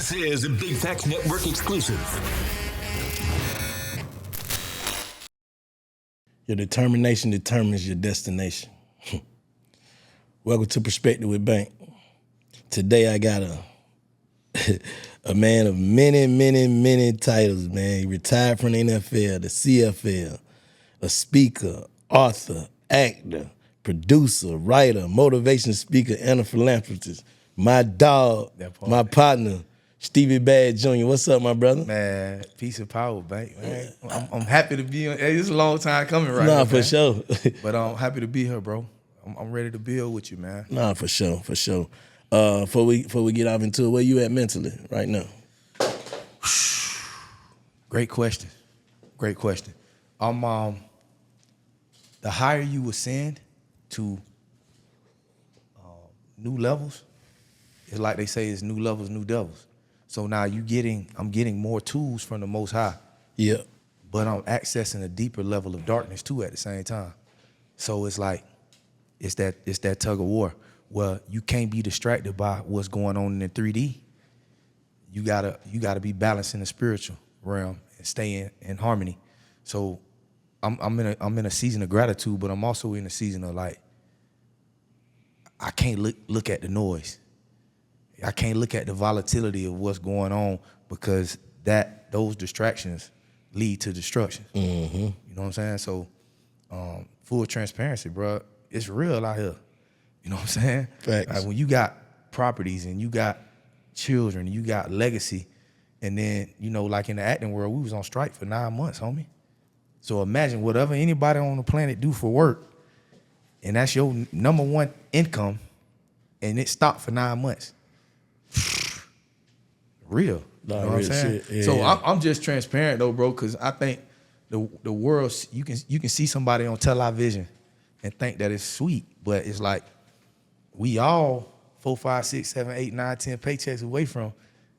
This is a Big Facts Network exclusive. Your determination determines your destination. Welcome to Perspective with Bank. Today I got a man of many titles, man. He retired from the NFL, the CFL, a speaker, author, actor, producer, writer, motivation speaker, and a philanthropist. My dog, my partner, Stevie Baggs Jr. What's up, my brother? Man, peace and power, Bank, man. I'm happy to be on. Hey, it's a long time coming right now, for man. sure. But I'm happy to be here, bro. I'm ready to build with you, man. Nah, for sure. Before we get off into it, where you at mentally right now? Great question. The higher you ascend to new levels, it's like they say, it's new levels, new devils. So now I'm getting more tools from the Most High. Yeah. But I'm accessing a deeper level of darkness too at the same time. So it's like, it's that tug of war. Well, you can't be distracted by what's going on in the 3D. You gotta be balanced in the spiritual realm and stay in harmony. So I'm in a season of gratitude, but I'm also in a season of like, I can't look at the noise. I can't look at the volatility of what's going on, because those distractions lead to destruction. Mm-hmm. You know what I'm saying? So full transparency, bro. It's real out here. You know what I'm saying? Facts. Like when you got properties and you got children, you got legacy, and then, you know, like in the acting world, we was on strike for 9 months, homie. So imagine whatever anybody on the planet do for work, and that's your number one income, and it stopped for 9 months. Real. You know what I'm saying? Yeah, so yeah. I'm just transparent though, bro, because I think the world, you can see somebody on television and think that it's sweet, but it's like we all 4, 5, 6, 7, 8, 9, 10 paychecks away from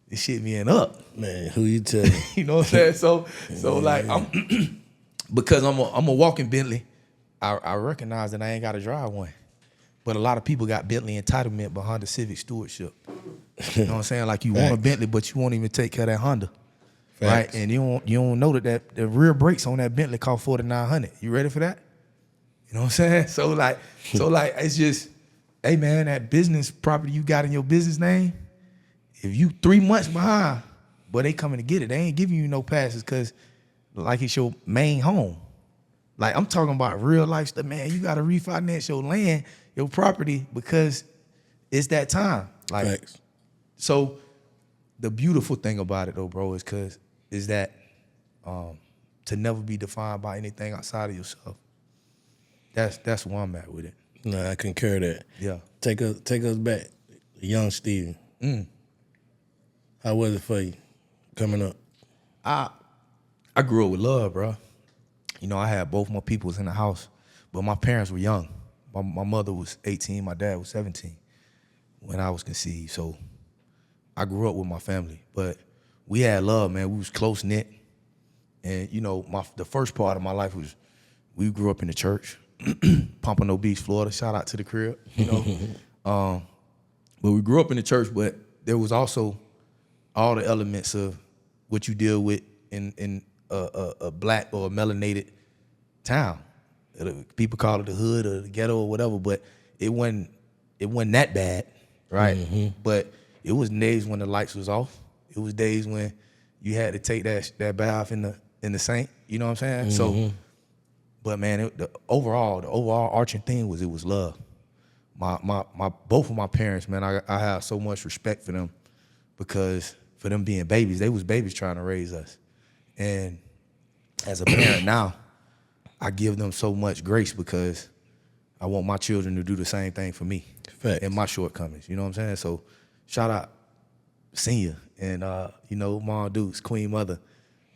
this shit being up. Man, who you telling? You know what I'm saying? So like I'm because I'm a walking Bentley, I recognize that I ain't got to drive one. But a lot of people got Bentley entitlement behind the civic stewardship. You know what I'm saying? Like you want a Bentley, but you won't even take care of that Honda. Facts. Right? And you don't know that the rear brakes on that Bentley cost $4,900. You ready for that? You know what I'm saying? So like it's just, hey man, that business property you got in your business name, if you 3 months behind, but they coming to get it, they ain't giving you no passes because like it's your main home. Like I'm talking about real life stuff, man. You gotta refinance your land, your property, because it's that time. Like, Facts. so the beautiful thing about it though, bro, is that to never be defined by anything outside of yourself. That's where I'm at with it. Nah, I concur that. Yeah. Take us back, young Stevie. How was it for you coming up? I grew up with love, bro. You know, I had both my peoples in the house, but my parents were young. My mother was 18, my dad was 17 when I was conceived. So I grew up with my family, but we had love, man. We was close knit, and you know, the first part of my life was we grew up in the church, Pompano Beach, Florida. Shout out to the crib, you know. But we grew up in the church, but there was also all the elements of what you deal with in a black or a melanated town. People call it the hood or the ghetto or whatever, but it wasn't that bad, right? Mm-hmm. But it was days when the lights was off. It was days when you had to take that bath in the sink. You know what I'm saying? Mm-hmm. So, but man, the overall arching thing was, it was love. My both of my parents, man, I have so much respect for them, because for them being babies, they was babies trying to raise us. And as a parent now, I give them so much grace, because I want my children to do the same thing for me. Facts. And my shortcomings. You know what I'm saying? So shout out Senior and you know, Mom Dukes, Queen Mother,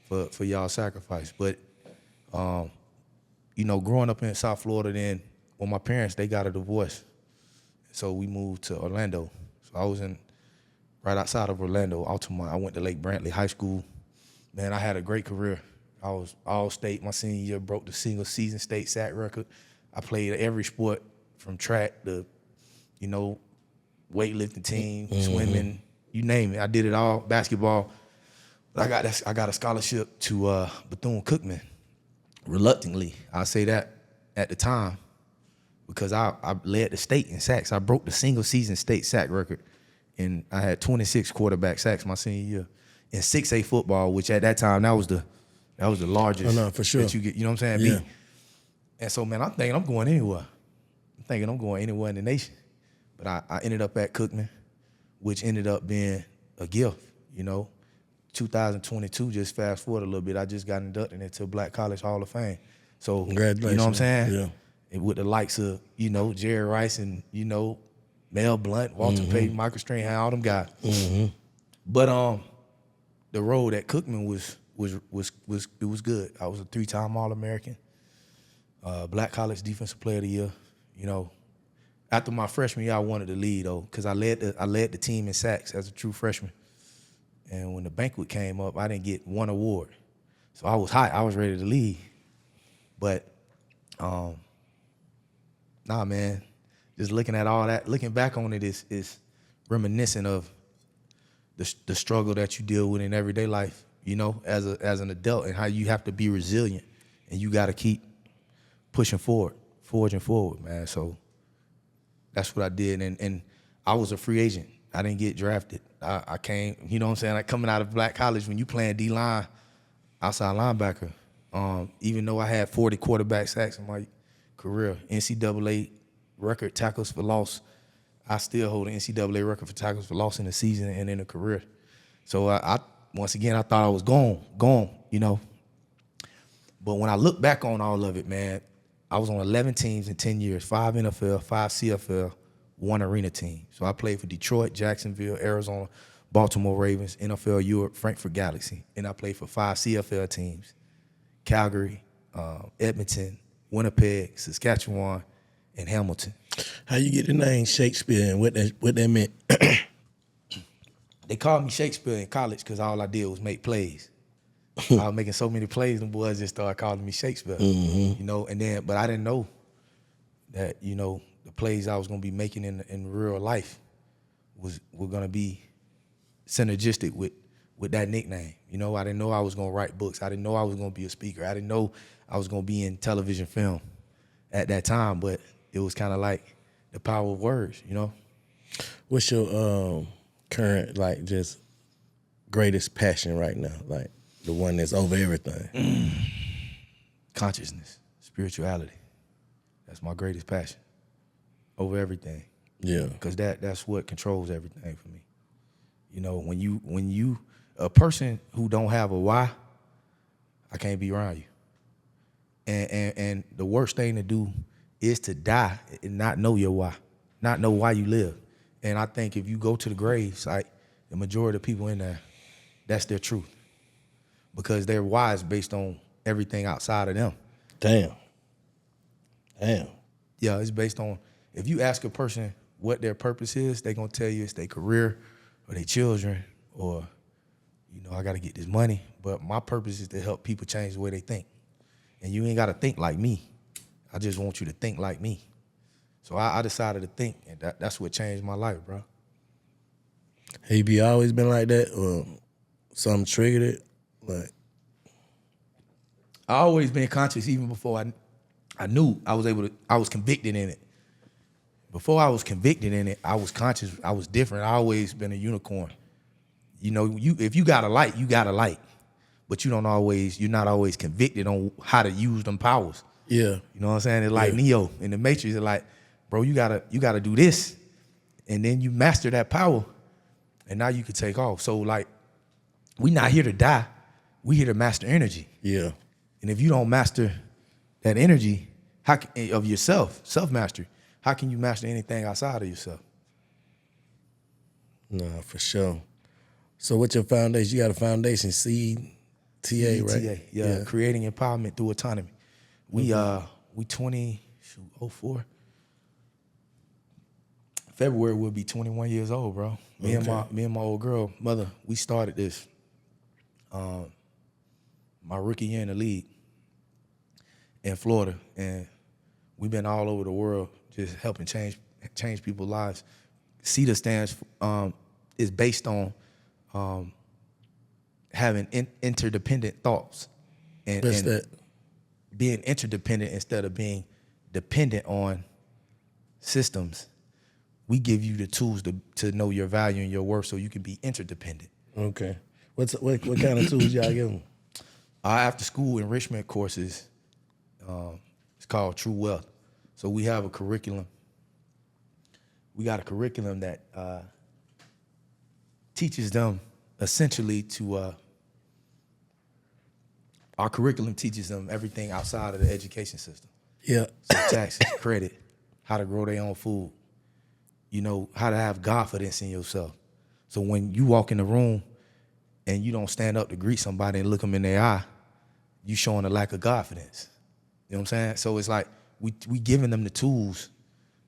for y'all sacrifice. But you know, growing up in South Florida, then when my parents, they got a divorce, so we moved to Orlando. So I was right outside of Orlando, Altamont. I went to Lake Brantley High School. Man, I had a great career. I was all-state my senior year, broke the single season state sack record. I played every sport from track to, you know, weightlifting team, swimming, You name it. I did it all, basketball. But I got a scholarship to Bethune-Cookman, reluctantly. I'll say that at the time, because I led the state in sacks. I broke the single-season state sack record, and I had 26 quarterback sacks my senior year. In 6A football, which at that time, that was the largest for sure. that you get, you know what I'm saying? Yeah. And so, man, I'm thinking I'm going anywhere. I'm thinking I'm going anywhere in the nation. But I ended up at Cookman, which ended up being a gift, you know. 2022, just fast forward a little bit, I just got inducted into Black College Hall of Fame. So, Congratulations. you know what I'm saying? Yeah. And with the likes of, you know, Jerry Rice and, you know, Mel Blount, Walter Payton, Michael Strahan, all them guys. But the road at Cookman was good. I was a 3-time All-American, Black College Defensive Player of the Year. You know, after my freshman year, I wanted to lead though, because I led the team in sacks as a true freshman. And when the banquet came up, I didn't get one award, so I was hot. I was ready to leave, but nah, man. Just looking at all that, looking back on it is reminiscent of the struggle that you deal with in everyday life, you know, as an adult, and how you have to be resilient, and you got to keep pushing forging forward, man. So that's what I did, and I was a free agent. I didn't get drafted. I came, you know what I'm saying, like coming out of Black College, when you playing D-line, outside linebacker, even though I had 40 quarterback sacks in my career, NCAA record tackles for loss, I still hold an NCAA record for tackles for loss in a season and in a career. So I once again, I thought I was gone, you know. But when I look back on all of it, man, I was on 11 teams in 10 years, 5 NFL, 5 CFL, 1 arena team. So I played for Detroit, Jacksonville, Arizona, Baltimore Ravens, NFL Europe, Frankfurt Galaxy. And I played for 5 CFL teams, Calgary, Edmonton, Winnipeg, Saskatchewan, and Hamilton. How you get the name Shakespeare and what that meant? They called me Shakespeare in college because all I did was make plays. I was making so many plays, them boys just started calling me Shakespeare. You know, and then, but I didn't know that, you know, the plays I was gonna be making in real life were gonna be synergistic with that nickname. You know, I didn't know I was gonna write books. I didn't know I was gonna be a speaker. I didn't know I was gonna be in television film at that time, but it was kind of like the power of words, you know? What's your current, like, just greatest passion right now? Like, the one that's over everything? Consciousness, spirituality. That's my greatest passion. Over everything. Yeah. Because that's what controls everything for me. You know, when you a person who don't have a why, I can't be around you. And the worst thing to do is to die and not know your why, not know why you live. And I think if you go to the grave site, the majority of people in there, that's their truth. Because their why is based on everything outside of them. Damn. Yeah, it's based on, if you ask a person what their purpose is, they're going to tell you it's their career or their children or, you know, I got to get this money. But my purpose is to help people change the way they think. And you ain't got to think like me. I just want you to think like me. So I decided to think, and that's what changed my life, bro. Have you always been like that, or something triggered it? Like, I always been conscious, even before I knew I was convicted in it. Before I was convicted in it, I was conscious. I was different. I always been a unicorn. You know, if you got a light, you got a light, but you're not always convicted on how to use them powers. Yeah. You know what I'm saying? It's like Neo in the Matrix. It's like, bro, you gotta do this, and then you master that power, and now you can take off. So like, we not here to die. We here to master energy. Yeah. And if you don't master that energy of yourself, self-mastery, how can you master anything outside of yourself? Nah, for sure. So what's your foundation? You got a foundation, CTA, right? Yeah, creating empowerment through autonomy. We 04. February we'll be 21 years old, bro. Me and my old girl, mother, we started this my rookie year in the league in Florida, and we've been all over the world just helping change people's lives. CETA stands is based on having interdependent thoughts and that? being interdependent instead of being dependent on systems. We give you the tools to know your value and your worth so you can be interdependent. Okay. What kind of tools y'all give them? Our after school enrichment courses, it's called True Wealth. So we have a curriculum. We got a curriculum that teaches them essentially to, our curriculum teaches them everything outside of the education system. Yeah. So taxes, credit, how to grow their own food, you know, how to have confidence in yourself. So when you walk in the room and you don't stand up to greet somebody and look them in their eye, you showing a lack of confidence. You know what I'm saying? So it's like we giving them the tools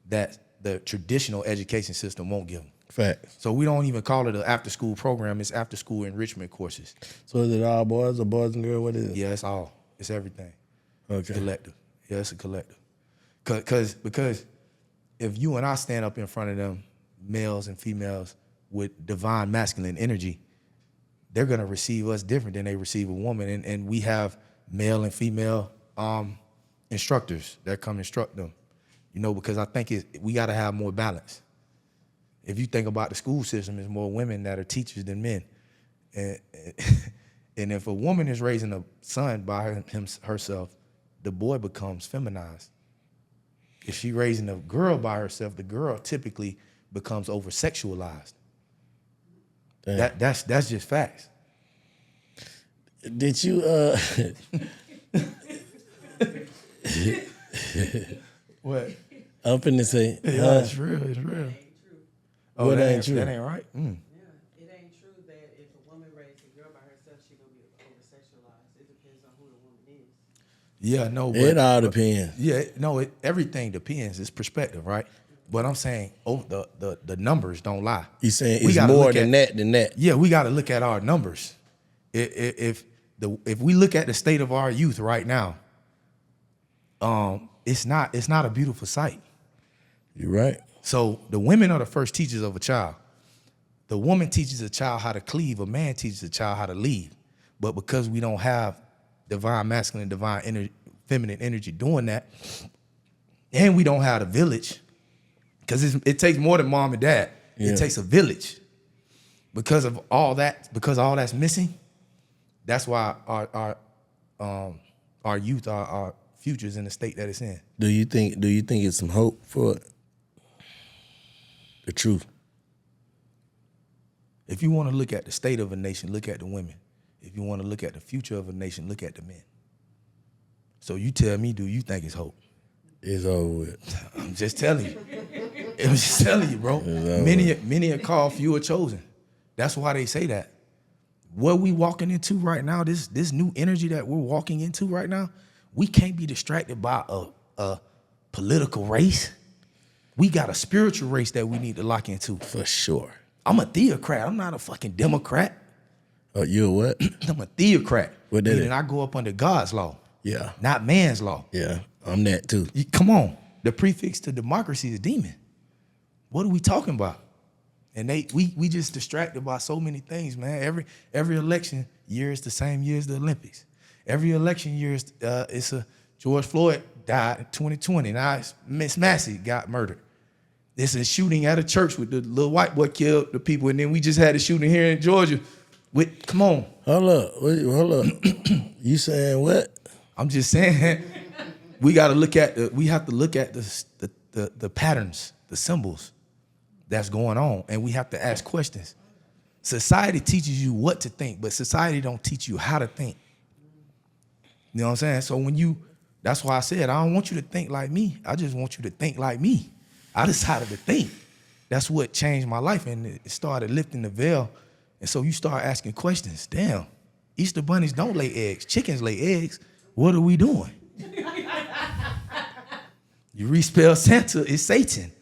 that the traditional education system won't give them. Facts. So we don't even call it an after-school program. It's after-school enrichment courses. So is it all boys or boys and girls? What is it? Yeah, it's all. It's everything. Okay. It's collective. Yeah, it's a collective. Because if you and I stand up in front of them, males and females with divine masculine energy, they're going to receive us different than they receive a woman. And we have male and female instructors that come instruct them, you know, because I think we got to have more balance. If you think about the school system, there's more women that are teachers than men. And if a woman is raising a son by herself, the boy becomes feminized. If she's raising a girl by herself, the girl typically becomes over-sexualized. That's just facts. Did you What? I'm finna say, Yeah, it's real. It's real. Oh, What that ain't true? That ain't right. Mm. Yeah, it ain't true that if a woman raised a girl by herself, she gonna be over-sexualized. It depends on who the woman is. Yeah, no. it all depends. Yeah, no. Everything depends. It's perspective, right? But I'm saying, the numbers don't lie. You saying We it's gotta more look than at- that. Yeah, we got to look at our numbers. If we look at the state of our youth right now, it's not a beautiful sight. You're right. So the women are the first teachers of a child. The woman teaches a child how to cleave. A man teaches a child how to lead. But because we don't have divine masculine, feminine energy doing that, and we don't have a village, because it takes more than mom and dad. Yeah. It takes a village. Because of all that, because all that's missing, that's why our youth, our future is in the state that it's in. Do you think it's some hope for it? The truth. If you want to look at the state of a nation, look at the women. If you want to look at the future of a nation, look at the men. So you tell me, do you think it's hope? It's over with. I'm just telling you. I'm just telling you, bro. Many are called, few are chosen. That's why they say that. What we walking into right now, this new energy that we're walking into right now, we can't be distracted by a political race. We got a spiritual race that we need to lock into. For sure. I'm a theocrat. I'm not a fucking Democrat. Oh, you a what? I'm a theocrat. What that Meaning is? I go up under God's law, Yeah. not man's law. Yeah. I'm that too. Come on. The prefix to democracy is demon. What are we talking about? And we just distracted by so many things, man. Every election year is the same year as the Olympics. Every election year is George Floyd died in 2020. Now Miss Massey got murdered. This is a shooting at a church with the little white boy killed the people, and then we just had a shooting here in Georgia. Come on. Hold up. You saying what? I'm just saying we have to look at the patterns, the symbols that's going on, and we have to ask questions. Society teaches you what to think, but society don't teach you how to think. You know what I'm saying? So that's why I said, I don't want you to think like me. I just want you to think like me. I decided to think. That's what changed my life, and it started lifting the veil. And so you start asking questions. Damn, Easter bunnies don't lay eggs. Chickens lay eggs. What are we doing? You respell Santa, it's Satan.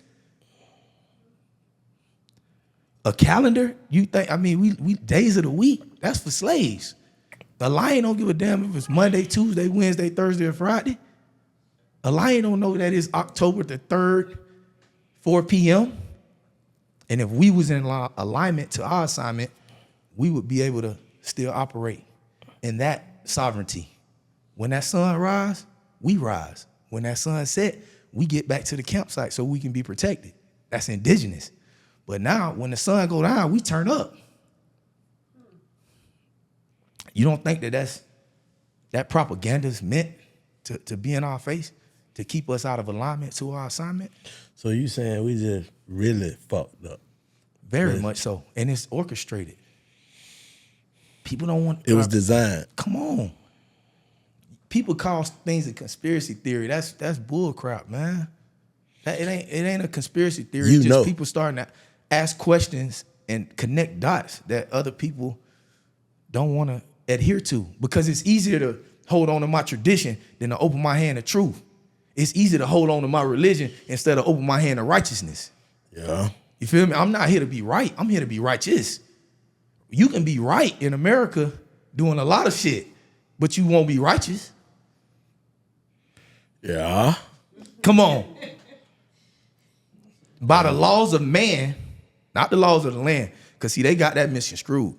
A calendar, you think, we days of the week, that's for slaves. The lion don't give a damn if it's Monday, Tuesday, Wednesday, Thursday, or Friday. A lion don't know that it's October the 3rd, 4 p.m. And if we was in alignment to our assignment, we would be able to still operate in that sovereignty. When that sun rise, we rise. When that sun set, we get back to the campsite so we can be protected. That's indigenous. But now, when the sun go down, we turn up. You don't think that propaganda is meant to be in our face, to keep us out of alignment to our assignment? So you saying we just really fucked up? Very much so. And it's orchestrated. People don't want... It was designed. Come on. People call things a conspiracy theory. That's bull crap, man. It ain't a conspiracy theory. It's just people starting to ask questions and connect dots that other people don't want to adhere to, because it's easier to hold on to my tradition than to open my hand to truth. It's easier to hold on to my religion instead of open my hand to righteousness. Yeah. You feel me? I'm not here to be right. I'm here to be righteous. You can be right in America doing a lot of shit, but you won't be righteous. Yeah. Come on. By the laws of man, not the laws of the land, because see, they got that misconstrued.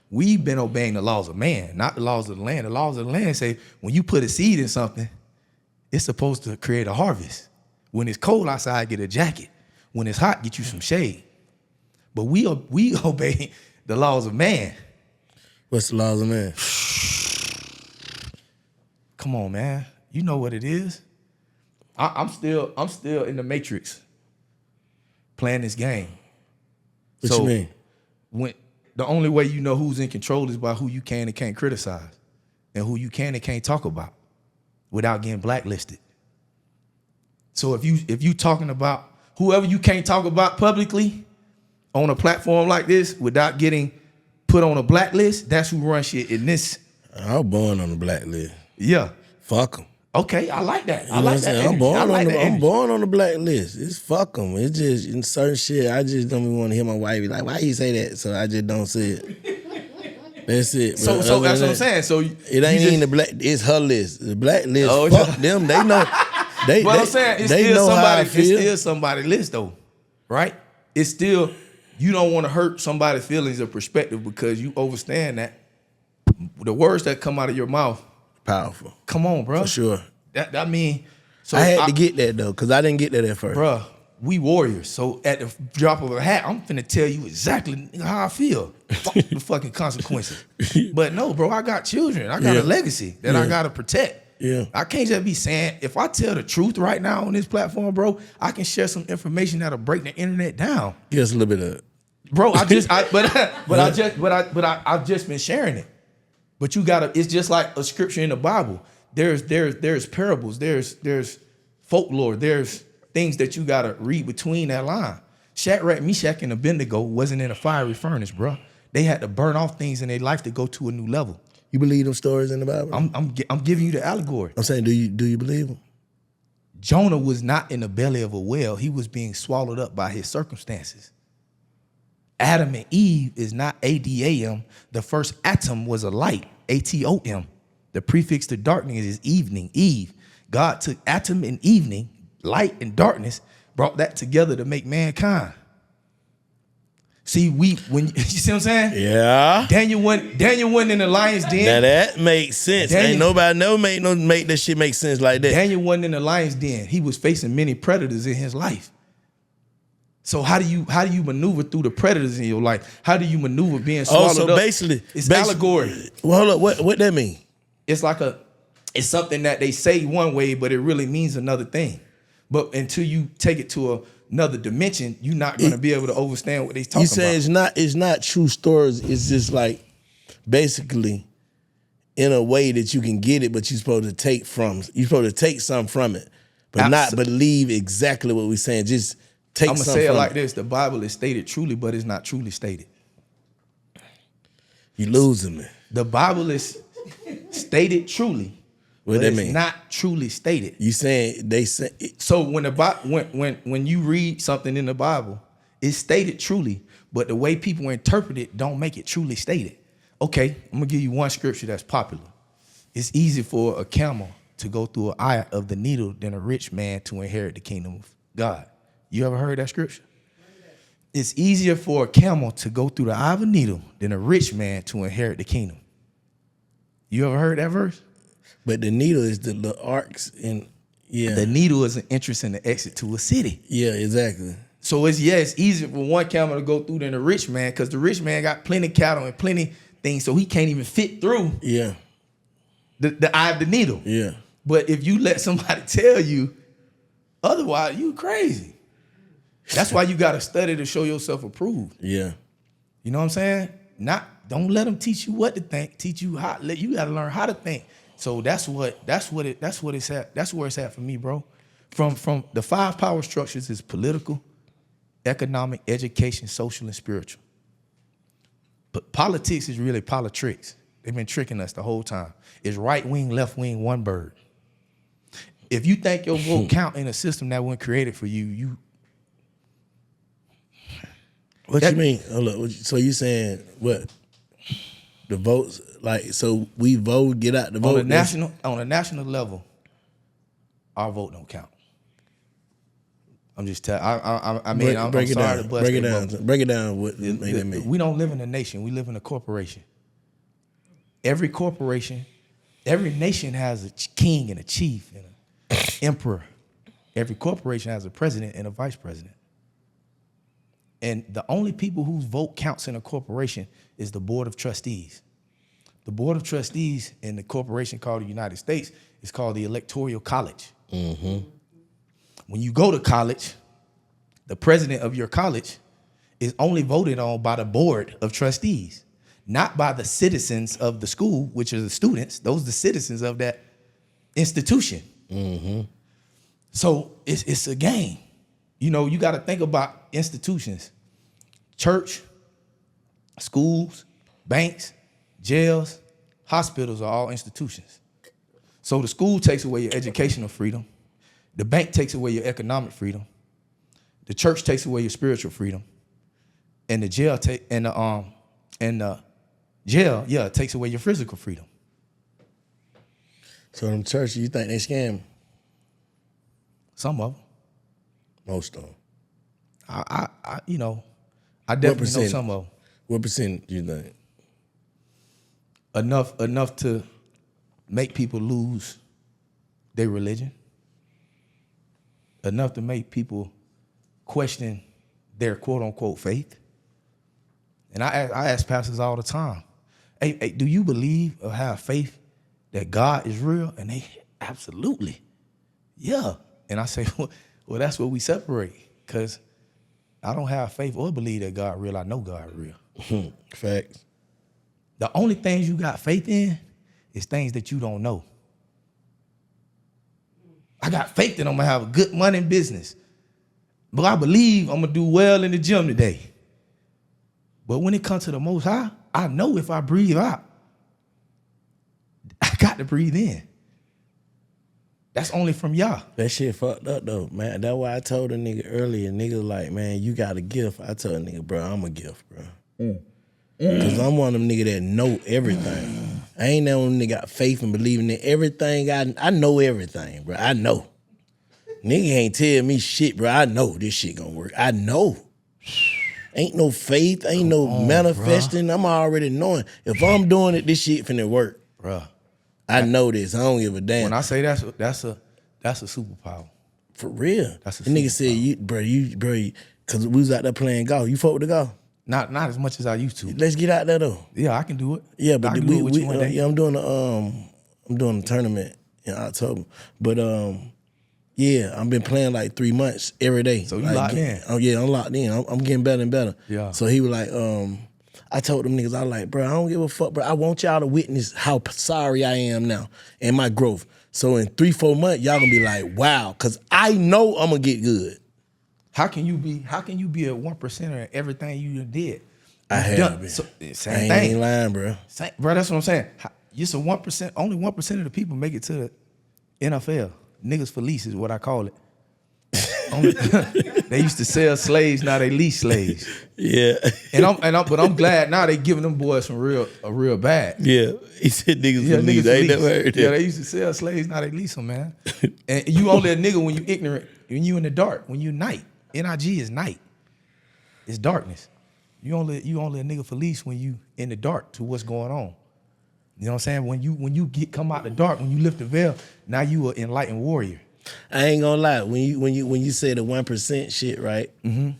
We've been obeying the laws of man, not the laws of the land. The laws of the land say when you put a seed in something, it's supposed to create a harvest. When it's cold outside, get a jacket. When it's hot, get you some shade. But we obey the laws of man. What's the laws of man? Come on, man. You know what it is. I'm still in the matrix playing this game. What you mean? When the only way you know who's in control is by who you can and can't criticize, and who you can and can't talk about without getting blacklisted. So if you talking about whoever you can't talk about publicly on a platform like this without getting put on a blacklist, that's who runs shit in this. I was born on the blacklist. Yeah. Fuck them. Okay, I like that. I like that. I'm born on the blacklist. It's fuck them. It's just in certain shit. I just don't even want to hear my wife be like, "Why you say that?" So I just don't say it. That's it. So that's what I'm saying. So it ain't even the black. It's her list. The blacklist. Fuck them. They know. But I'm saying it's still somebody's list though, right? It's still, you don't want to hurt somebody's feelings or perspective because you understand that the words that come out of your mouth. Powerful. Come on, bro. For sure. That mean, so I had to get that though, because I didn't get that at first. Bro, we warriors. So at the drop of a hat, I'm finna tell you exactly how I feel. Fuck the fucking consequences. But no, bro, I got children. I got a legacy that I gotta protect. Yeah. I can't just be saying, if I tell the truth right now on this platform, bro, I can share some information that'll break the internet down. Give us a little bit of bro, I've just been sharing it. But you gotta, it's just like a scripture in the Bible. There's parables, there's folklore, there's things that you gotta read between that line. Shadrach, Meshach, and Abednego wasn't in a fiery furnace, bro. They had to burn off things in their life to go to a new level. You believe them stories in the Bible? I'm giving you the allegory. I'm saying, do you believe them? Jonah was not in the belly of a whale. He was being swallowed up by his circumstances. Adam and Eve is not ADAM. The first atom was a light, ATOM. The prefix to darkness is evening, Eve. God took atom and evening, light and darkness, brought that together to make mankind. See, you see what I'm saying? Yeah. Daniel went in the lion's den. Now that makes sense. Ain't nobody never make that shit make sense like that. Daniel wasn't in the lion's den. He was facing many predators in his life. So how do you maneuver through the predators in your life? How do you maneuver being swallowed up? Basically, it's allegory. Well, hold up. What that mean? It's something that they say one way, but it really means another thing. But until you take it to another dimension, you're not going to be able to understand what they're talking about. You say it's not true stories. It's just like basically in a way that you can get it, but you're supposed to take something from it, but not believe exactly what we're saying. Just take something from it. I'm going to say it like this. The Bible is stated truly, but it's not truly stated. You losing me. The Bible is stated truly. What that mean? It's not truly stated. You saying they say so when you read something in the Bible, it's stated truly, but the way people interpret it don't make it truly stated. Okay, I'm gonna give you one scripture that's popular. It's easy for a camel to go through an eye of the needle than a rich man to inherit the kingdom of God. You ever heard that scripture? it's easier for a camel to go through the eye of a needle than a rich man to inherit the kingdom. You ever heard that verse? But the needle is the arcs and The needle is an entrance and the exit to a city. Yeah, exactly. So it's easier for one camel to go through than a rich man, because the rich man got plenty cattle and plenty things, so he can't even fit through the eye of the needle. Yeah. But if you let somebody tell you otherwise, you crazy. That's why you got to study to show yourself approved. Yeah. You know what I'm saying? Don't let them teach you what to think. Teach you how. You got to learn how to think. So that's where it's at. That's where it's at for me, bro. From the 5 power structures is political, economic, education, social, and spiritual. But politics is really politricks. They've been tricking us the whole time. It's right wing, left wing, one bird. If you think your vote count in a system that wasn't created for you. What you mean? Hold up. So you saying what? The votes, like, so we vote, get out the vote. On a national level, our vote don't count. I'm just telling. I'm sorry to bust break it their down. bubble. Break it down. What made that mean? We don't live in a nation. We live in a corporation. Every corporation, every nation has a king and a chief and an emperor. Every corporation has a president and a vice president. And the only people whose vote counts in a corporation is the board of trustees. The board of trustees in the corporation called the United States is called the Electoral College. Mm-hmm. When you go to college, the president of your college is only voted on by the board of trustees, not by the citizens of the school, which are the students. Those are the citizens of that institution. Mm-hmm. So it's a game. You know, you got to think about institutions. Church, schools, banks, jails, hospitals are all institutions. So the school takes away your educational freedom. The bank takes away your economic freedom. The church takes away your spiritual freedom. And the jail takes away your physical freedom. So them churches, you think they scam? Some of them. Most of them. I definitely know some of them. What percent do you think? Enough to make people lose their religion. Enough to make people question their quote unquote faith. And I ask pastors all the time, hey, do you believe or have faith that God is real? And they, absolutely. Yeah. And I say, well, that's what we separate, because I don't have faith or believe that God real. I know God real. Facts. The only things you got faith in is things that you don't know. I got faith that I'm going to have a good money in business. But I believe I'm going to do well in the gym today. But when it comes to the Most High, I know if I breathe out, I got to breathe in. That's only from y'all. That shit fucked up though, man. That's why I told a nigga earlier, nigga like, man, you got a gift. I told a nigga, bro, I'm a gift, bro. Cause I'm one of them nigga that know everything. I ain't that one nigga got faith and believing in everything. I know everything, bro. I know. Nigga ain't tell me shit, bro. I know this shit gonna work. I know. Ain't no faith, ain't no manifesting. Bruh. I'm already knowing. If I'm doing it, this shit finna work. Bruh. I know this. I don't give a damn. When I say that's a superpower. For real. That's a the nigga said, you, cause we was out there playing golf. You fuck with the golf? Not as much as I used to. Let's get out there though. Yeah, I can do it. Yeah, but I'm doing a tournament in October. But yeah, I've been playing like 3 months every day. So you like, locked in? Oh yeah, I'm locked in. I'm getting better and better. Yeah. So he was like, I told them niggas, I was like, bro, I don't give a fuck, bro. I want y'all to witness how sorry I am now and my growth. So in 3-4 months, y'all gonna be like, wow, cause I know I'm gonna get good. How can you be a 1%er in everything you did? I have been. So, same I thing. ain't lying, bro. Bro, that's what I'm saying. Just a 1%, only 1% of the people make it to the NFL. Niggas for lease is what I call it. They used to sell slaves, now they lease slaves. Yeah. But I'm glad now they giving them boys a real bag. Yeah. He said niggas for lease. I ain't never heard that. Yeah, they used to sell slaves, now they lease them, man. And you only a nigga when you ignorant, when you in the dark, when you night. NIG is night. It's darkness. You only a nigga police when you in the dark to what's going on. You know what I'm saying? When you come out the dark, when you lift the veil, now you an enlightened warrior. I ain't gonna lie. When you say the 1% shit, right? Mm-hmm.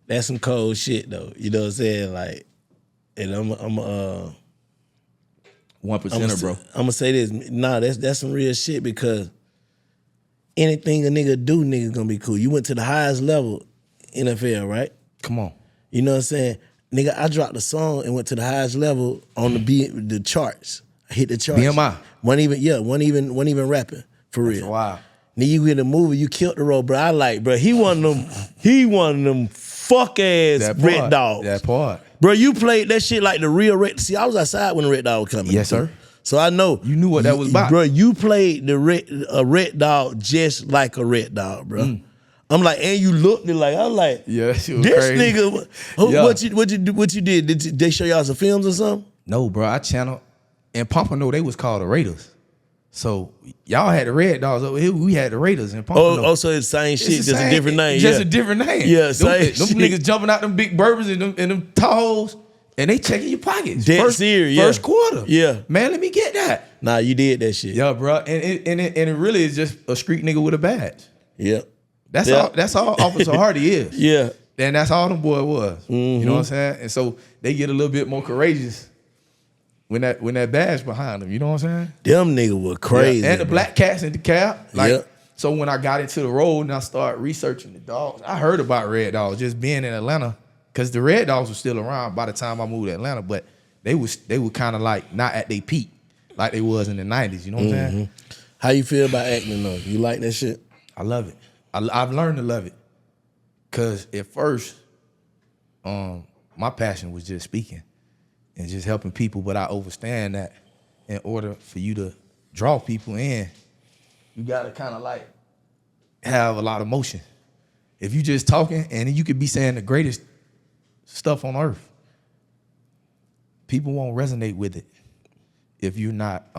That's some cold shit though. You know what I'm saying? Like, and I'm 1%er, bro. I'm gonna say this. Nah, that's some real shit because anything a nigga do, nigga gonna be cool. You went to the highest level, NFL, right? Come on. You know what I'm saying? Nigga, I dropped a song and went to the highest level on the charts. I hit the charts. BMI. Wasn't even rapping for real. Wow. Then you get a movie, you killed the role, bro. I like, bro. He one of them fuck ass Red Dogs. That part. Bro, you played that shit like the real Red. See, I was outside when the Red Dog was coming. Yes, sir. So I know. You knew what that was about. Bro, you played a Red Dog just like a Red Dog, bro. I'm like, and you looked it like, I was like, yeah, this crazy. Nigga, Yeah. what you did? Did they show y'all some films or something? No, bro, I channeled. In Pompano, they was called the Raiders. So y'all had the Red Dogs over here. We had the Raiders in Pompano. Oh, so it's the same shit, just a different name. Just a different name. Yeah, same them shit. niggas jumping out them big bourbons and them Tahoes, and they checking your pockets. Dead serious, yeah. First quarter. Yeah. Man, let me get that. Nah, you did that shit. Yeah, bro. And it really is just a street nigga with a badge. Yeah. That's all Officer Hardy is. Yeah. And that's all them boy was. Mm-hmm. You know what I'm saying? And so they get a little bit more courageous when that badge behind them. You know what I'm saying? Them niggas were crazy. Yeah. And the black cats in the cab. Like, yeah. So when I got into the road and I started researching the dogs, I heard about Red Dogs just being in Atlanta because the Red Dogs were still around by the time I moved to Atlanta, but they were kind of like not at their peak like they was in the 90s. You know what I'm saying? How you feel about acting though? You like that shit? I love it. I've learned to love it. Cause at first, my passion was just speaking and just helping people, but I understand that in order for you to draw people in, you gotta kind of like have a lot of motion. If you just talking and you could be saying the greatest stuff on earth, people won't resonate with it if you're not,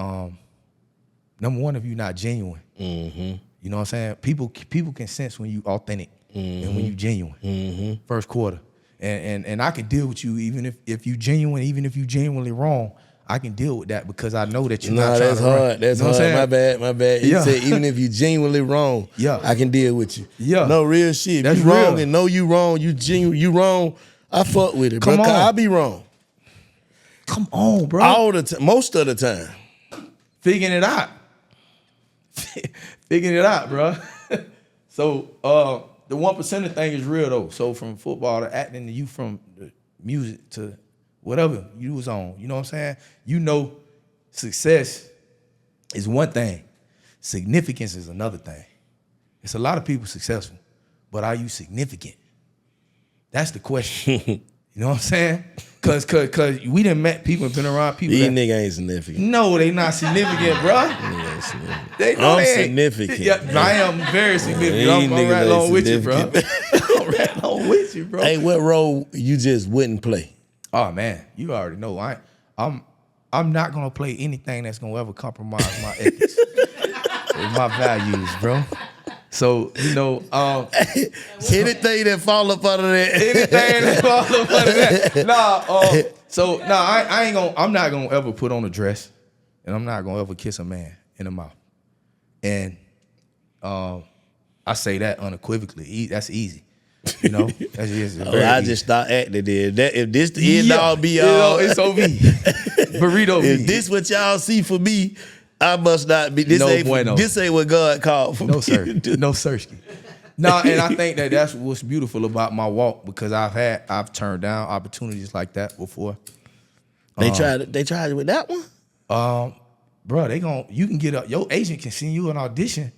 number one, if you're not genuine. Mm-hmm. You know what I'm saying? People can sense when you authentic and when you genuine. First quarter. And I can deal with you even if you genuine, even if you genuinely wrong, I can deal with that because I know that you're not trying to run. That's hard. My bad. You said even if you genuinely wrong, I can deal with you. Yeah. No, real shit. If That's you wrong real. and know you wrong, you wrong, I fuck with it, bro. Come on. I be wrong. Come on, bro. All the time, most of the time. Figuring it out. Figuring it out, bro. So the 1% thing is real though. So from football to acting to you from the music to whatever you was on, you know what I'm saying? You know, success is one thing. Significance is another thing. It's a lot of people successful, but are you significant? That's the question. You know what I'm saying? Cause we done met people and been around people. These niggas ain't significant. No, they not significant, bro. I'm significant. Yeah, I am very significant. I'm right along with you, bro. I'm right along with you, bro. Hey, what role you just wouldn't play? Oh man, you already know. I'm not gonna play anything that's gonna ever compromise my ethics or my values, bro. So, you know, anything that fall up under that. Anything that fall up under that. I'm not gonna ever put on a dress, and I'm not gonna ever kiss a man in the mouth. And I say that unequivocally. That's easy. You know? That's I just start acting there. If this the end all be all, it's OB. Burrito. If this what y'all see for me, I must not be. This ain't what God called for me. No, sir. No, sirski. No, and I think that's what's beautiful about my walk because I've turned down opportunities like that before. They tried it with that one? Bro, you can get up. Your agent can send you an audition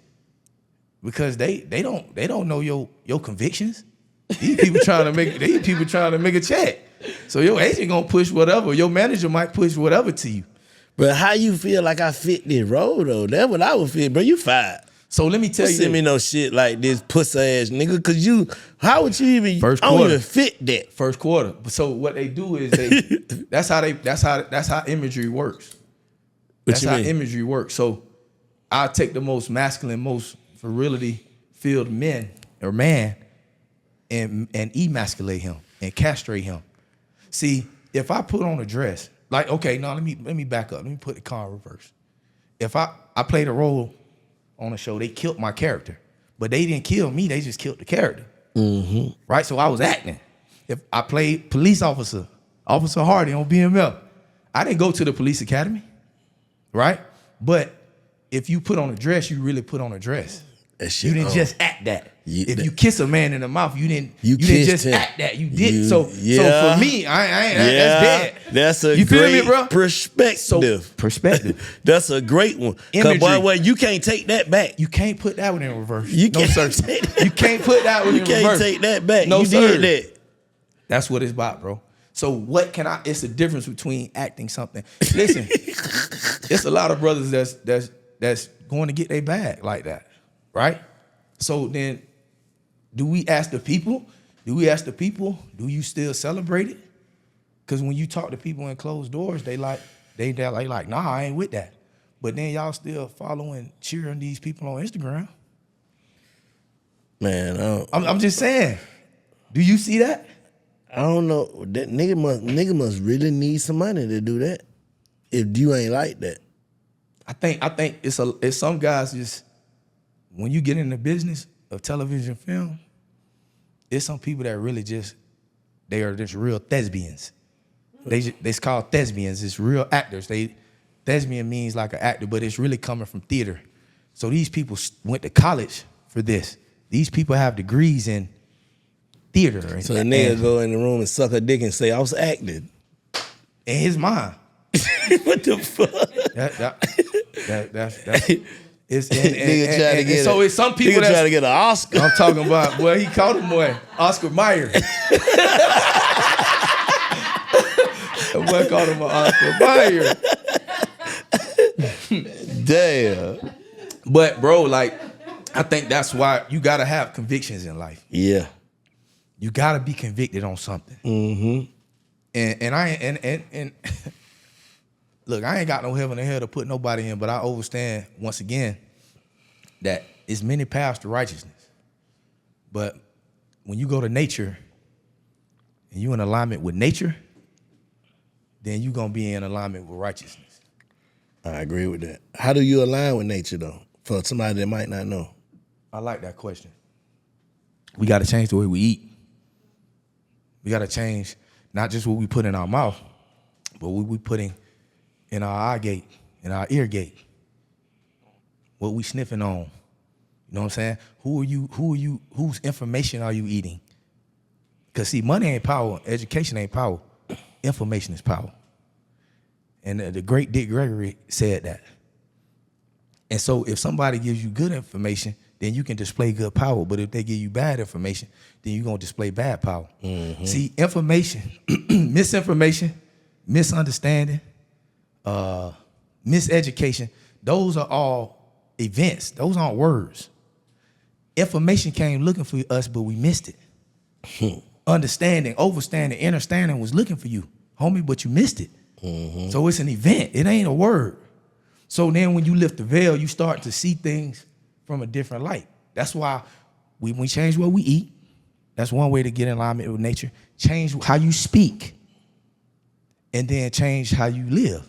because they don't know your convictions. These people trying to make a check. So your agent gonna push whatever. Your manager might push whatever to you. But how you feel like I fit this role though? That's what I would feel, bro. You fired. So let me tell you, send me no shit like this pussy ass nigga. Cause how would you even? First I quarter. don't even fit that. First quarter. So what they do is that's how imagery works. That's how imagery works. So I take the most masculine, most virility filled man and emasculate him. and castrate him. See, if I put on a dress, like, okay, no, let me back up. Let me put the car in reverse. If I played a role on a show, they killed my character. But they didn't kill me, they just killed the character. Right? So I was acting. If I played police officer, Officer Hardy on BMF, I didn't go to the police academy, right? But if you put on a dress, you really put on a dress. You didn't just act that. If you kiss a man in the mouth, you didn't just act that. You did. So for me, that's dead. That's a you great me, bro? perspective. So, perspective. That's a great one. Because by the way, you can't take that back. You can't put that one in reverse. You no, sir. You can't put that one in reverse. You can't take that back. No, you sir. did that. That's what it's about, bro. So what can I? It's a difference between acting something. Listen, it's a lot of brothers that's going to get their bag like that, right? So then, do we ask the people? Do you still celebrate it? Because when you talk to people in closed doors, they like, nah, I ain't with that. But then y'all still following, cheering these people on Instagram. Man, I'm just saying. Do you see that? I don't know. That nigga must really need some money to do that. If you ain't like that. I think it's some guys just, when you get in the business of television film, it's some people that really they are just real thespians. It's called thespians. It's real actors. Thespian means like an actor, but it's really coming from theater. So these people went to college for this. These people have degrees in theater. So the nigga go in the room and suck a dick and say, I was acting. In his mind. What the fuck? That's it's nigga try to get so it's some people try to get an Oscar. I'm talking about, boy, he called him boy, Oscar Mayer. Boy called him Oscar Mayer. Damn. But bro, like, I think that's why you gotta have convictions in life. Yeah. You gotta be convicted on something. Mm-hmm. And look, I ain't got no heaven or hell to put nobody in, but I understand once again that it's many paths to righteousness. But when you go to nature and you in alignment with nature, then you gonna be in alignment with righteousness. I agree with that. How do you align with nature though? For somebody that might not know. I like that question. We gotta change the way we eat. We gotta change not just what we put in our mouth, but what we putting in our eye gate, in our ear gate. What we sniffing on. You know what I'm saying? Whose information are you eating? Because see, money ain't power, education ain't power. Information is power. And the great Dick Gregory said that. And so if somebody gives you good information, then you can display good power. But if they give you bad information, then you're going to display bad power. Mm-hmm. See, information, misinformation, misunderstanding, miseducation, those are all events. Those aren't words. Information came looking for us, but we missed it. Understanding, overstanding, understanding was looking for you, homie, but you missed it. Mm-hmm. So it's an event. It ain't a word. So then when you lift the veil, you start to see things from a different light. That's why we change what we eat. That's one way to get in alignment with nature. Change how you speak. And then change how you live.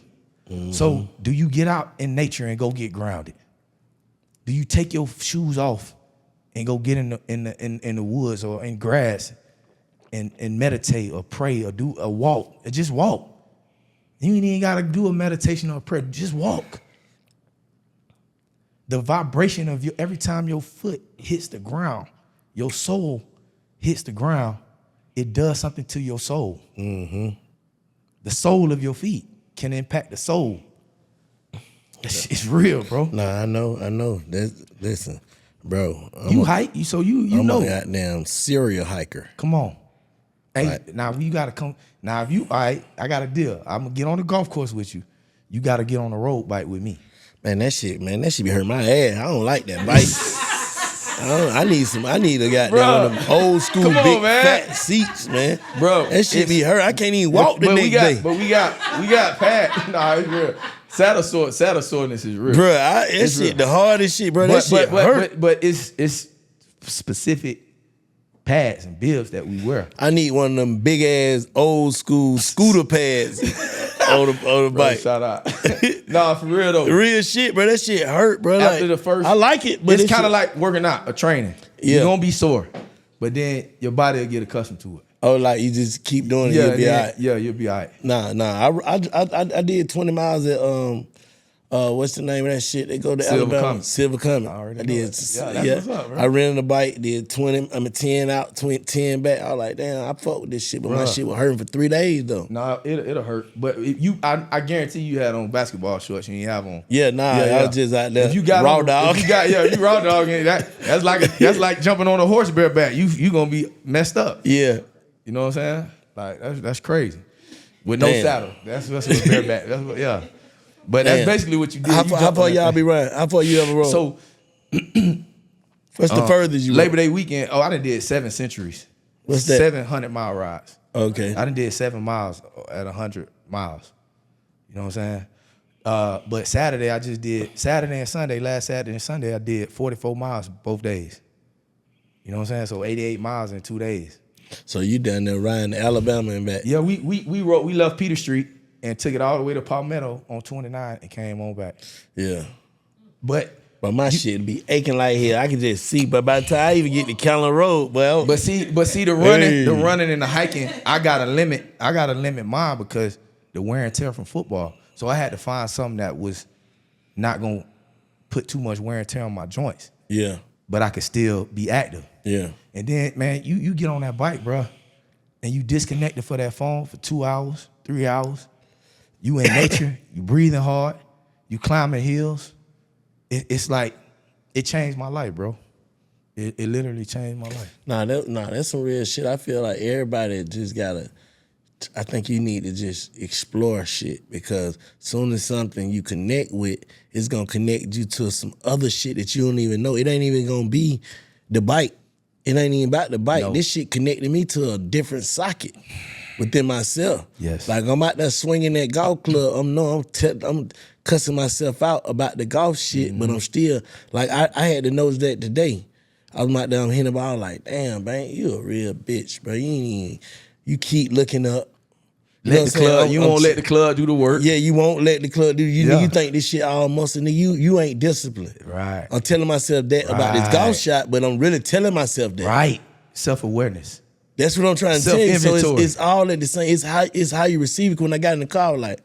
Mm-hmm. So do you get out in nature and go get grounded? Do you take your shoes off and go get in the woods or in grass and meditate or pray or do a walk? Or just walk. You ain't even gotta do a meditation or a prayer. Just walk. The vibration of every time your foot hits the ground, your soul hits the ground, it does something to your soul. Mm-hmm. The soul of your feet can impact the soul. It's real, bro. Nah, I know. Listen, bro. You hike, so you I'm know. I'm a goddamn serial hiker. Come on. Hey, right. Now you gotta come. Now if you, all right, I got a deal. I'm gonna get on the golf course with you. You gotta get on the road bike with me. Man, that shit be hurt my ass. I don't like that bike. I need a goddamn one of them old school big fat seats, man. Bro, that shit be hurt. I can't even walk the next day. But we got pad. Nah, it's real. Saddle soreness is real. Bro, that shit real. The hardest shit, bro. That shit hurt. But it's specific pads and bibs that we wear. I need one of them big ass old school scooter pads on the bike. Shout out. Nah, for real though. Real shit, bro. That shit hurt, bro. After like, the first, I like it, but it's kind of like working out or training. Yeah. You're gonna be sore, but then your body will get accustomed to it. Oh, like you just keep doing it, you'll be all right. Yeah, you'll be all right. Nah. I did 20 miles at what's the name of that shit? They go to Silver Alabama. Comet. Silver Comet. I already I know did. that. Yeah, that's what's up, bro. I rented a bike, did 10 out, 10 back. I was like, damn, I fuck with this shit, but my shit was hurting for 3 days though. Nah, it'll hurt. But if I guarantee you had on basketball shorts and you have on. Yeah, I was just out there. If you got raw on, dog. If you got you raw dog. That's like jumping on a horse bareback. You gonna be messed up. Yeah. You know what I'm saying? Like that's crazy. With no saddle. That's what bareback. That's what, yeah. But that's basically what you did. How far y'all be riding? How far you ever rode? So what's the furthest you Labor rode? Day weekend, I done did 7 centuries. What's that? 700-mile rides. Okay. I done did 7 miles at 100 miles. You know what I'm saying? But Saturday, I just did, Saturday and Sunday, last Saturday and Sunday, I did 44 miles both days. You know what I'm saying? So 88 miles in 2 days. So you down there riding to Alabama and back? Yeah, we left Peter Street and took it all the way to Palmetto on 29 and came on back. Yeah. But my shit be aching like hell. I can just see, but by the time I even get to Callan Road, well. But see the running and the hiking, I gotta limit mine because the wear and tear from football. So I had to find something that was not gonna put too much wear and tear on my joints. Yeah. But I could still be active. Yeah. And then, man, you get on that bike, bro, and you disconnected for that phone for 2 hours, 3 hours. You in nature, you breathing hard, you climbing hills. It's like, it changed my life, bro. It literally changed my life. Nah, that's some real shit. I feel like everybody just gotta, I think you need to just explore shit because soon as something you connect with, it's gonna connect you to some other shit that you don't even know. It ain't even gonna be the bike. It ain't even about the bike. No. This shit connected me to a different socket within myself. Yes. Like I'm out there swinging that golf club. I'm cussing myself out about the golf shit, but I'm still, like I had to notice that today. I was out there, I'm hitting the ball like, damn, man, you a real bitch, bro. You keep looking up. You won't let the club do the work. Yeah, you won't let the club do. You think this shit all muscle, you ain't disciplined. Right. I'm telling myself that about this golf shot, but I'm really telling myself that. Right. Self-awareness. That's what I'm trying to tell you. So Self-inventory. it's all at the same. It's how you receive it. When I got in the car, like,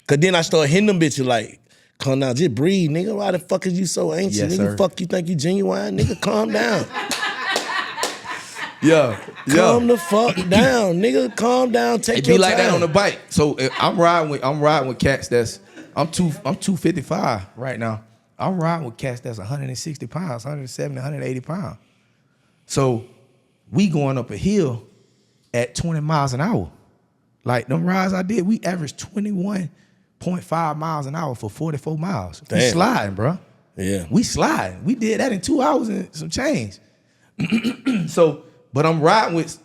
cause then I started hitting them bitches like, calm down, just breathe, nigga. Why the fuck is you so anxious, Yes, nigga? sir. Fuck you think you genuine, nigga? Calm down. Yeah. Calm the fuck down, nigga. Calm down. Take It your be like time. that on the bike. So I'm riding with cats that's I'm 255 right now. I'm riding with cats that's 160 pounds, 170, 180 pounds. So we going up a hill at 20 miles an hour. Like them rides I did, we averaged 21.5 miles an hour for 44 miles. We Damn. sliding, bro. Yeah. We sliding. We did that in 2 hours and some change. So, but I'm riding with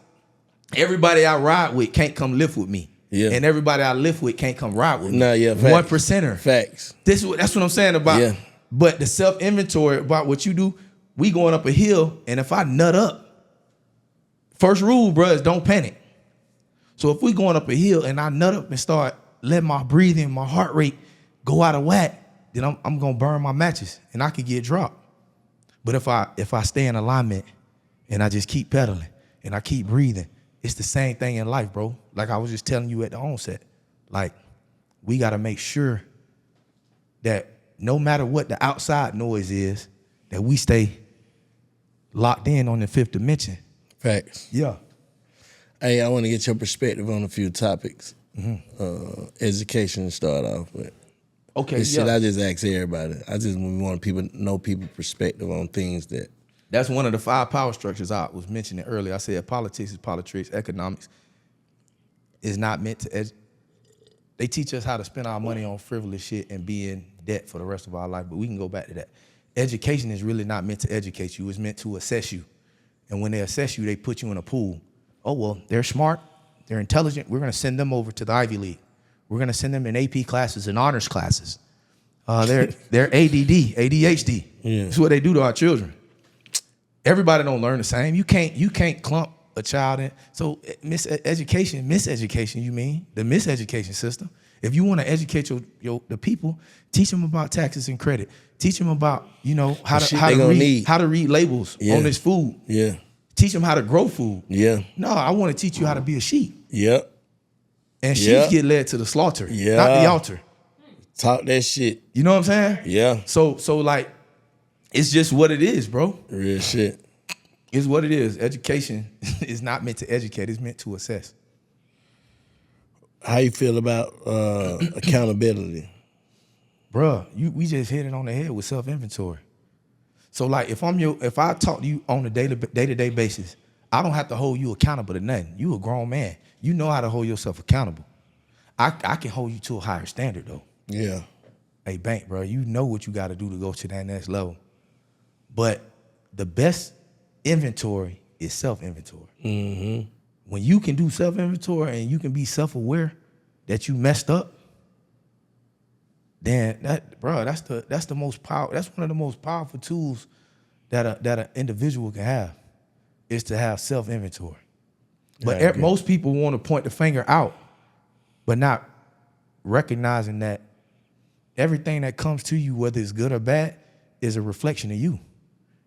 everybody I ride with can't come lift with me. Yeah. And everybody I lift with can't come ride with me. Nah, yeah, facts. 1%er. Facts. That's what I'm saying about. Yeah. But the self-inventory about what you do, we going up a hill, and if I nut up, first rule, bro, is don't panic. So if we going up a hill and I nut up and start letting my breathing, my heart rate go out of whack, then I'm gonna burn my matches and I could get dropped. But if I stay in alignment and I just keep pedaling and I keep breathing, it's the same thing in life, bro. Like I was just telling you at the onset. Like, we gotta make sure that no matter what the outside noise is, that we stay locked in on the fifth dimension. Facts. Yeah. Hey, I want to get your perspective on a few topics. Education to start off with. Okay, This shit I just ask everybody. I just want people to know people's perspective on things that. That's one of the 5 power structures I was mentioning earlier. I said politics is politics, economics is not meant to they teach us how to spend our money on frivolous shit and be in debt for the rest of our life, but we can go back to that. Education is really not meant to educate you. It's meant to assess you. And when they assess you, they put you in a pool. Oh, well, they're smart, they're intelligent. We're going to send them over to the Ivy League. We're going to send them in AP classes and honors classes. They're ADD, ADHD. Yeah. That's what they do to our children. Everybody don't learn the same. You can't clump a child in. So miseducation, you mean the miseducation system. If you want to educate the people, teach them about taxes and credit. Teach them about, how to read labels on this food. Yeah. Teach them how to grow food. Yeah. No, I want to teach you how to be a sheep. Yep. And sheep get led to the slaughter, not the altar. Talk that shit. You know what I'm saying? Yeah. So like, it's just what it is, bro. Real shit. It's what it is. Education is not meant to educate. It's meant to assess. How you feel about accountability? Bruh, we just hit it on the head with self-inventory. So like, if I talk to you on a day-to-day basis, I don't have to hold you accountable to nothing. You a grown man. You know how to hold yourself accountable. I can hold you to a higher standard though. Yeah. Hey, Bank, bro, you know what you got to do to go to that next level. But the best inventory is self-inventory. Mm-hmm. When you can do self-inventory and you can be self-aware that you messed up, then that's the most power. That's one of the most powerful tools that an individual can have, is to have self-inventory. But most people want to point the finger out, but not recognizing that everything that comes to you, whether it's good or bad, is a reflection of you.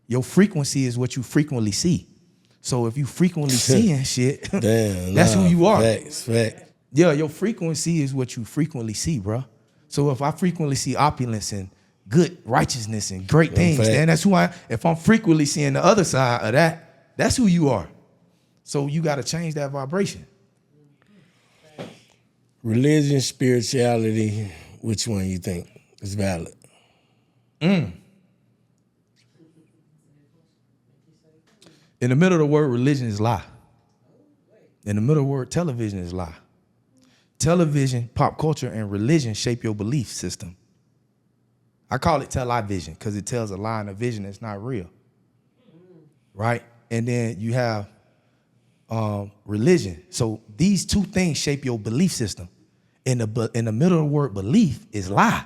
Your frequency is what you frequently see. So if you frequently seeing shit, that's who you are. Facts. Yeah, your frequency is what you frequently see, bro. So if I frequently see opulence and good righteousness and great things, then that's who I am. If I'm frequently seeing the other side of that, that's who you are. So you got to change that vibration. Religion, spirituality, which one you think is valid? In the middle of the word religion is lie. In the middle of the word television is lie. Television, pop culture, and religion shape your belief system. I call it television because it tells a lie and a vision that's not real. Right? And then you have religion. So these two things shape your belief system. In the middle of the word belief is lie.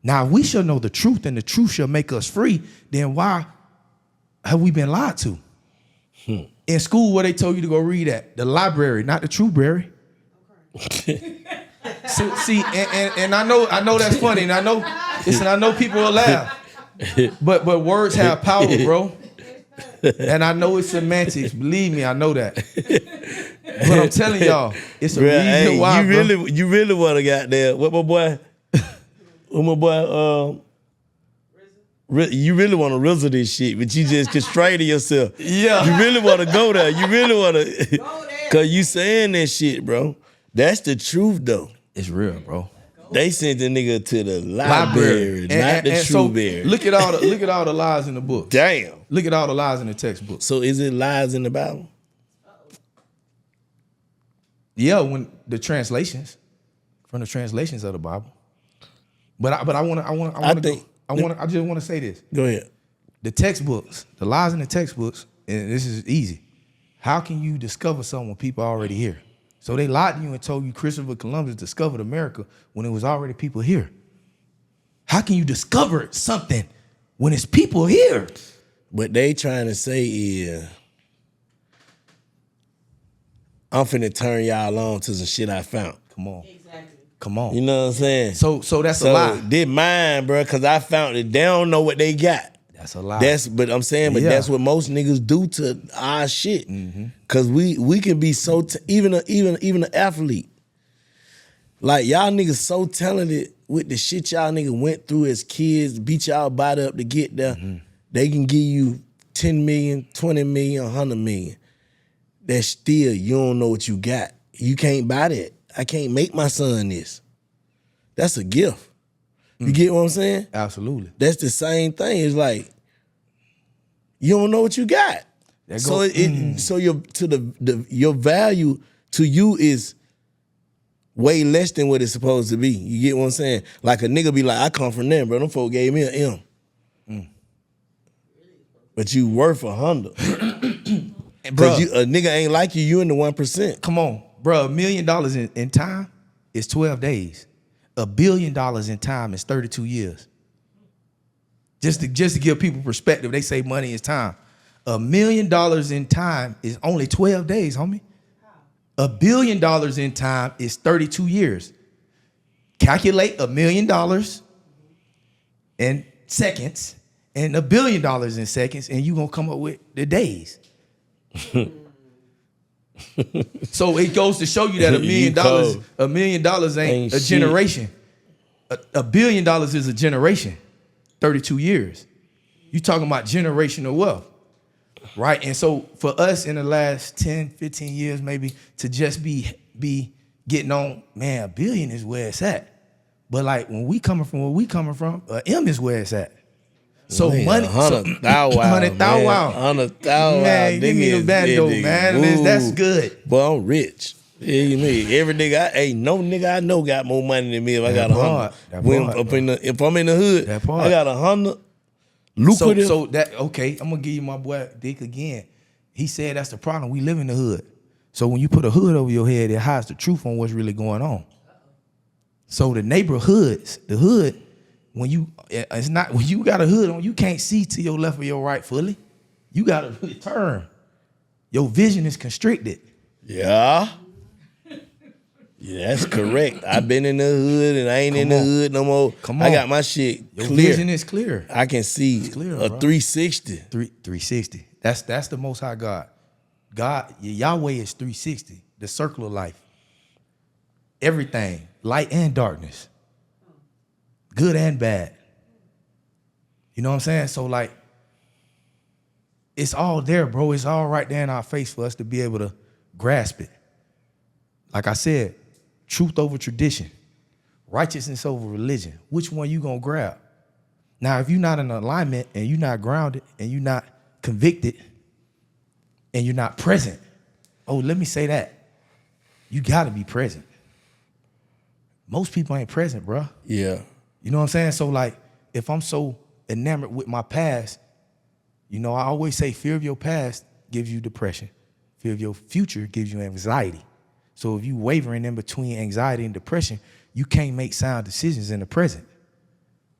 Now, if we shall know the truth and the truth shall make us free, then why have we been lied to? In school, where they told you to go read at? The library, not the trueberry. So, see, and I know that's funny, and I know people will laugh. But words have power, bro. And I know it's semantics. Believe me, I know that. But I'm telling y'all, it's a reason why. You really want to got there. What my boy? You really want to rizzle this shit, but you just constraining yourself. Yeah. You really want to go there. You really want to, cause you saying that shit, bro. That's the truth, though. It's real, bro. They sent the nigga to the library, not the trueberry. So look at all the lies in the book. Damn. Look at all the lies in the textbook. So is it lies in the Bible? Yeah, when the translations, from the translations of the Bible. But I just want to say this. Go ahead. The textbooks, the lies in the textbooks, and this is easy. How can you discover something when people are already here? So they lied to you and told you Christopher Columbus discovered America when it was already people here. How can you discover something when it's people here? What they trying to say is, I'm finna turn y'all on to some shit I found. Come on. Exactly. Come on. You know what I'm saying? So that's a lie. They mine, bro, because I found it. They don't know what they got. That's a lie. But that's what most niggas do to our shit. Mm-hmm. Cause we can be so even an athlete. Like y'all niggas so talented with the shit y'all niggas went through as kids, beat y'all body up to get there. Mm-hmm. They can give you 10 million, 20 million, 100 million. That's still, you don't know what you got. You can't buy that. I can't make my son this. That's a gift. You get what I'm saying? Absolutely. That's the same thing. It's like, you don't know what you got. So your value to you is way less than what it's supposed to be. You get what I'm saying? Like a nigga be like, I come from them, bro. Them folk gave me an M. But you worth 100. Because a nigga ain't like you, you in the 1%. Come on, bro. $1 million in time is 12 days. $1 billion in time is 32 years. Just to give people perspective, they say money is time. $1 million in time is only 12 days, homie. $1 billion in time is 32 years. Calculate $1 million in seconds and $1 billion in seconds, and you're gonna come up with the days. So it goes to show you that $1 million ain't a generation. $1 billion is a generation, 32 years. You talking about generational wealth, right? And so for us in the last 10, 15 years, maybe to just be getting on, man, $1 billion is where it's at. But like when we coming from where we coming from, M is where it's at. So man, money, $100,000, $100,000. Man, give me a bando, man. That's good. Boy, I'm rich. Yeah, you mean every nigga? Ain't no nigga I know got more money than me if I got 100. If I'm in the hood, I got 100. Lucrative. So that okay? I'm gonna give you my boy Dick again. He said that's the problem. We live in the hood. So when you put a hood over your head, it hides the truth on what's really going on. So the neighborhoods, the hood, when you got a hood on, you can't see to your left or your right fully. You gotta really turn. Your vision is constricted. Yeah. Yeah, that's correct. I've been in the hood and I ain't in the hood no more. Come on. I got my shit Your clear. vision is clear. I can see clear, a bro. 360. 360. That's the Most High God. God, Yahweh is 360, the circle of life. Everything, light and darkness, good and bad. You know what I'm saying? So like, it's all there, bro. It's all right there in our face for us to be able to grasp it. Like I said, truth over tradition, righteousness over religion. Which one you gonna grab? Now, if you're not in alignment and you're not grounded and you're not convicted and you're not present, oh, let me say that. You gotta be present. Most people ain't present, bro. Yeah. You know what I'm saying? So like, if I'm so enamored with my past, you know, I always say fear of your past gives you depression. Fear of your future gives you anxiety. So if you wavering in between anxiety and depression, you can't make sound decisions in the present.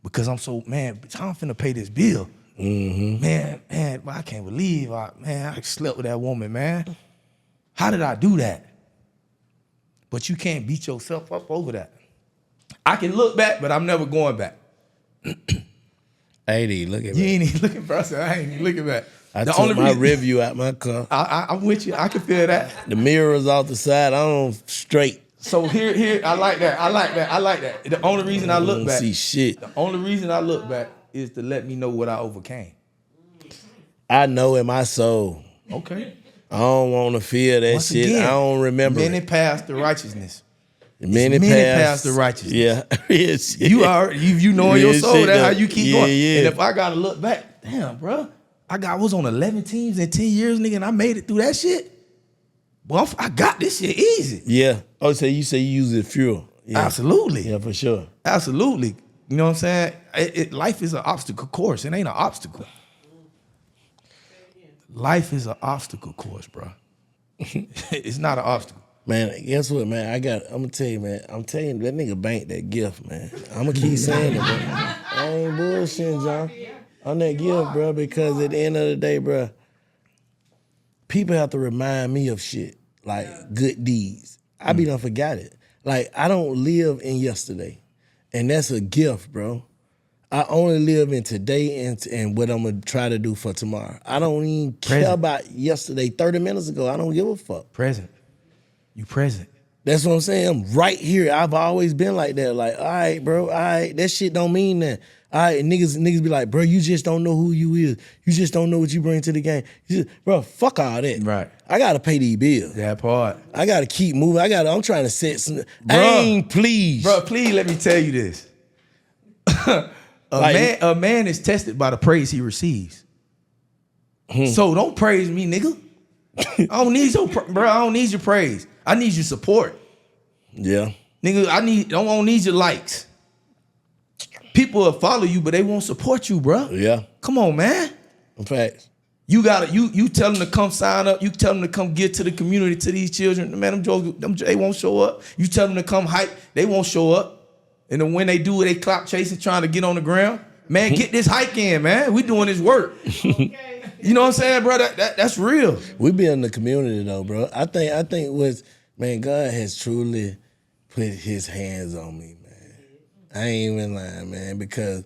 Because I'm so, man, I'm finna pay this bill. Mm-hmm. Man, I can't believe I slept with that woman, man. How did I do that? But you can't beat yourself up over that. I can look back, but I'm never going back. I ain't even looking back. You ain't even looking, bro. I ain't even looking back. I took my review out my car. I'm with you. I can feel that. The mirrors off the side. I'm straight. So here, I like that. The only reason I look back. See shit. The only reason I look back is to let me know what I overcame. I know in my soul. Okay. I don't want to feel that Once shit. Again, I don't remember. Many past the righteousness. Many past the righteousness. Yeah. Yes. You know in your soul that's how you keep going. Yeah. And if I gotta look back, damn, bro, I was on 11 teams in 10 years, nigga, and I made it through that shit. Well, I got this shit easy. Yeah. Oh, so you say you use it fuel. Yeah. Absolutely. Yeah, for sure. Absolutely. You know what I'm saying? Life is an obstacle course. It ain't an obstacle. Life is an obstacle course, bro. It's not an obstacle. Man, guess what, man? I'm gonna tell you, man. I'm telling you, that nigga banked that gift, man. I'm gonna keep saying it, bro. I ain't bullshitting, John. On that gift, bro, because at the end of the day, bro, people have to remind me of shit, like good deeds. I be done forgot it. Like, I don't live in yesterday, and that's a gift, bro. I only live in today and what I'm gonna try to do for tomorrow. I don't even care about yesterday, 30 minutes ago. I don't give a fuck. Present. You present. That's what I'm saying. I'm right here. I've always been like that. Like, all right, bro, all right, that shit don't mean that. All right, niggas be like, bro, you just don't know who you is. You just don't know what you bring to the game. Bro, fuck all that. Right. I gotta pay these bills. That part. I gotta keep moving. I'm trying to set some. Aim, please. Bro, please let me tell you this. A man is tested by the praise he receives. So don't praise me, nigga. I don't need I don't need your praise. I need your support. Yeah. Nigga, I don't need your likes. People will follow you, but they won't support you, bro. Yeah. Come on, man. In fact. You tell them to come sign up. You tell them to come get to the community, to these children. Man, they won't show up. You tell them to come hype, they won't show up. And then when they do, they clout chasing, trying to get on the ground. Man, get this hike in, man. We doing this work. Okay. You know what I'm saying, bro? That's real. We be in the community though, bro. I think what's, man, God has truly put his hands on me, man. I ain't even lying, man, because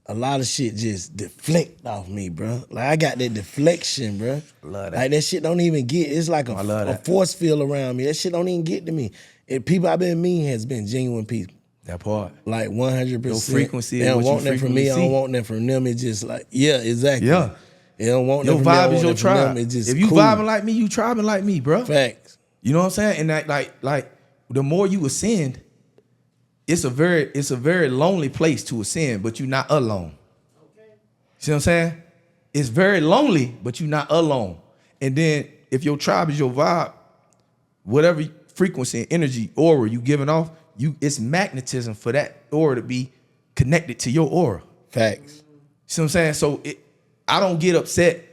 a lot of shit just deflect off me, bro. Like I got that deflection, bro. Love that. Like that shit don't even get, it's like I love a that. force field around me. That shit don't even get to me. And people I've been meeting has been genuine people. That part. Like 100%. Your frequency They is don't what you want that from me. I frequently don't see. want that from them. It's just like, yeah, exactly. Yeah. They don't want Your that from me. I vibe is want your that from them. tribe. It's just If you cool. vibing like me, you tribing like me, bro. Facts. You know what I'm saying? And that like the more you ascend, it's a very lonely place to ascend, but you're not alone. Okay. See what I'm saying? It's very lonely, but you're not alone. And then if your tribe is your vibe, whatever frequency and energy aura you giving off, it's magnetism for that aura to be connected to your aura. Facts. See what I'm saying? So I don't get upset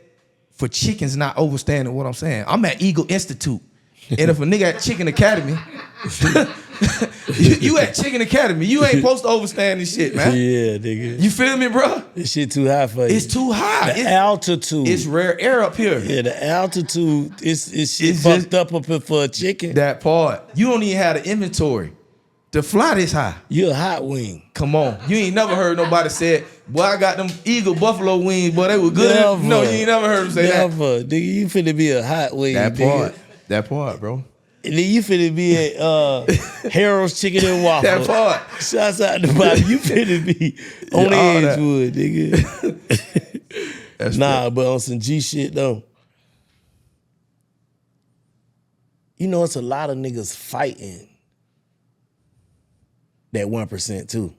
for chickens not understanding what I'm saying. I'm at Eagle Institute. And if a nigga at Chicken Academy, you at Chicken Academy, you ain't supposed to understand this shit, man. Yeah, nigga. You feel me, bro? This shit too high for you. It's too high. The altitude. It's rare air up here. Yeah, the altitude is shit It's fucked just- up here for a chicken. That part. You don't even have the inventory to fly this high. You a hot wing. Come on. You ain't never heard nobody say, boy, I got them Eagle Buffalo wings, boy, they were good. Never. No, you ain't never heard them say that. Never. Nigga, you finna be a hot wing, nigga. That part, bro. And then you finna be at Harold's Chicken and Waffle. That part. Shouts out to Bobby. You finna be on all that. Edgewood, nigga. That's Nah, but on some G shit though. You know, it's a lot of niggas fighting that 1% too.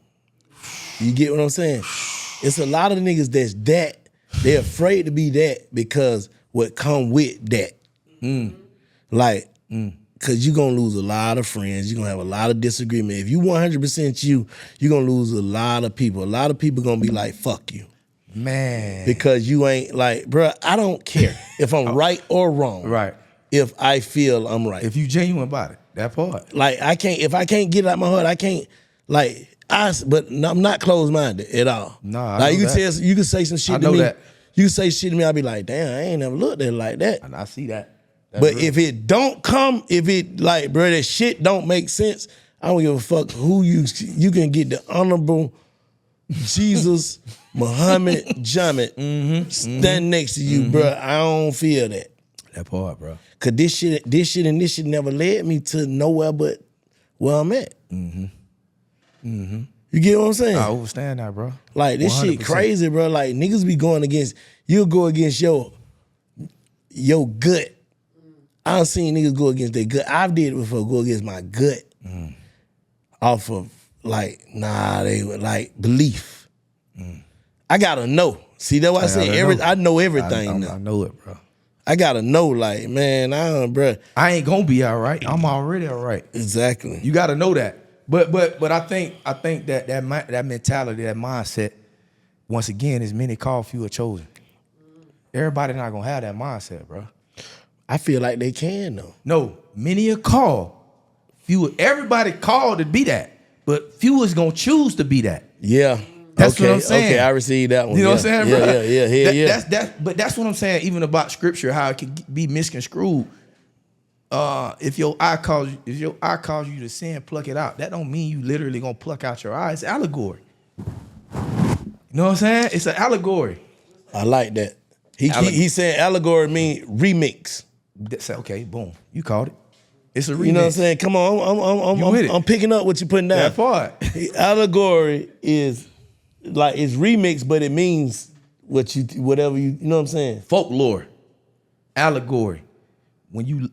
You get what I'm saying? It's a lot of niggas they're afraid to be that because what come with that. Like, cause you gonna lose a lot of friends, you're gonna have a lot of disagreement. If you 100% you're gonna lose a lot of people. A lot of people gonna be like, fuck you. Man. Because you ain't like, bruh, I don't care if I'm right or wrong. Right. If I feel I'm right. If you genuine about it, that part. Like if I can't get it out my heart, I can't but I'm not closed-minded at all. Nah, I like know that. you can say some shit I to know me. that. You can say shit to me, I'll be like, damn, I ain't never looked at it like that. And I see that. That's But real. if it don't come, if it like, bro, that shit don't make sense, I don't give a fuck who you can get the honorable Jesus, Muhammad, Jamet stand next to you, bro. I don't feel that. That part, bro. Cause this shit never led me to nowhere but where I'm at. You get what I'm saying? I understand that, bro. Like this shit 100%. crazy, bro. Like niggas be going against, you'll go against your gut. I done seen niggas go against their gut. I've did it before, go against my gut. Off of like, they were like belief. I gotta know. See, that's why I say I know everything now. I know it, bro. I gotta know, like, man, bro. I ain't gonna be all right. I'm already all right. Exactly. You gotta know that. But I think that mentality, that mindset, once again, is many called, few are chosen. Everybody not gonna have that mindset, bro. I feel like they can though. No, many are called. Everybody called to be that, but few is gonna choose to be that. Yeah. That's okay, what I'm saying. Okay, I received that one. You know what I'm saying, bro? Yeah. But that's what I'm saying. Even about scripture, how it can be misconstrued. If your eye calls you to sin, pluck it out. That don't mean you literally gonna pluck out your eye. It's allegory. You know what I'm saying? It's an allegory. I like that. He saying allegory mean remix. Say, okay, boom. You called it. It's a remix. You know what I'm saying? Come on, I'm picking up what you're putting down. That part. Allegory is like it's remix, but it means whatever you know what I'm saying? Folklore. Allegory. When you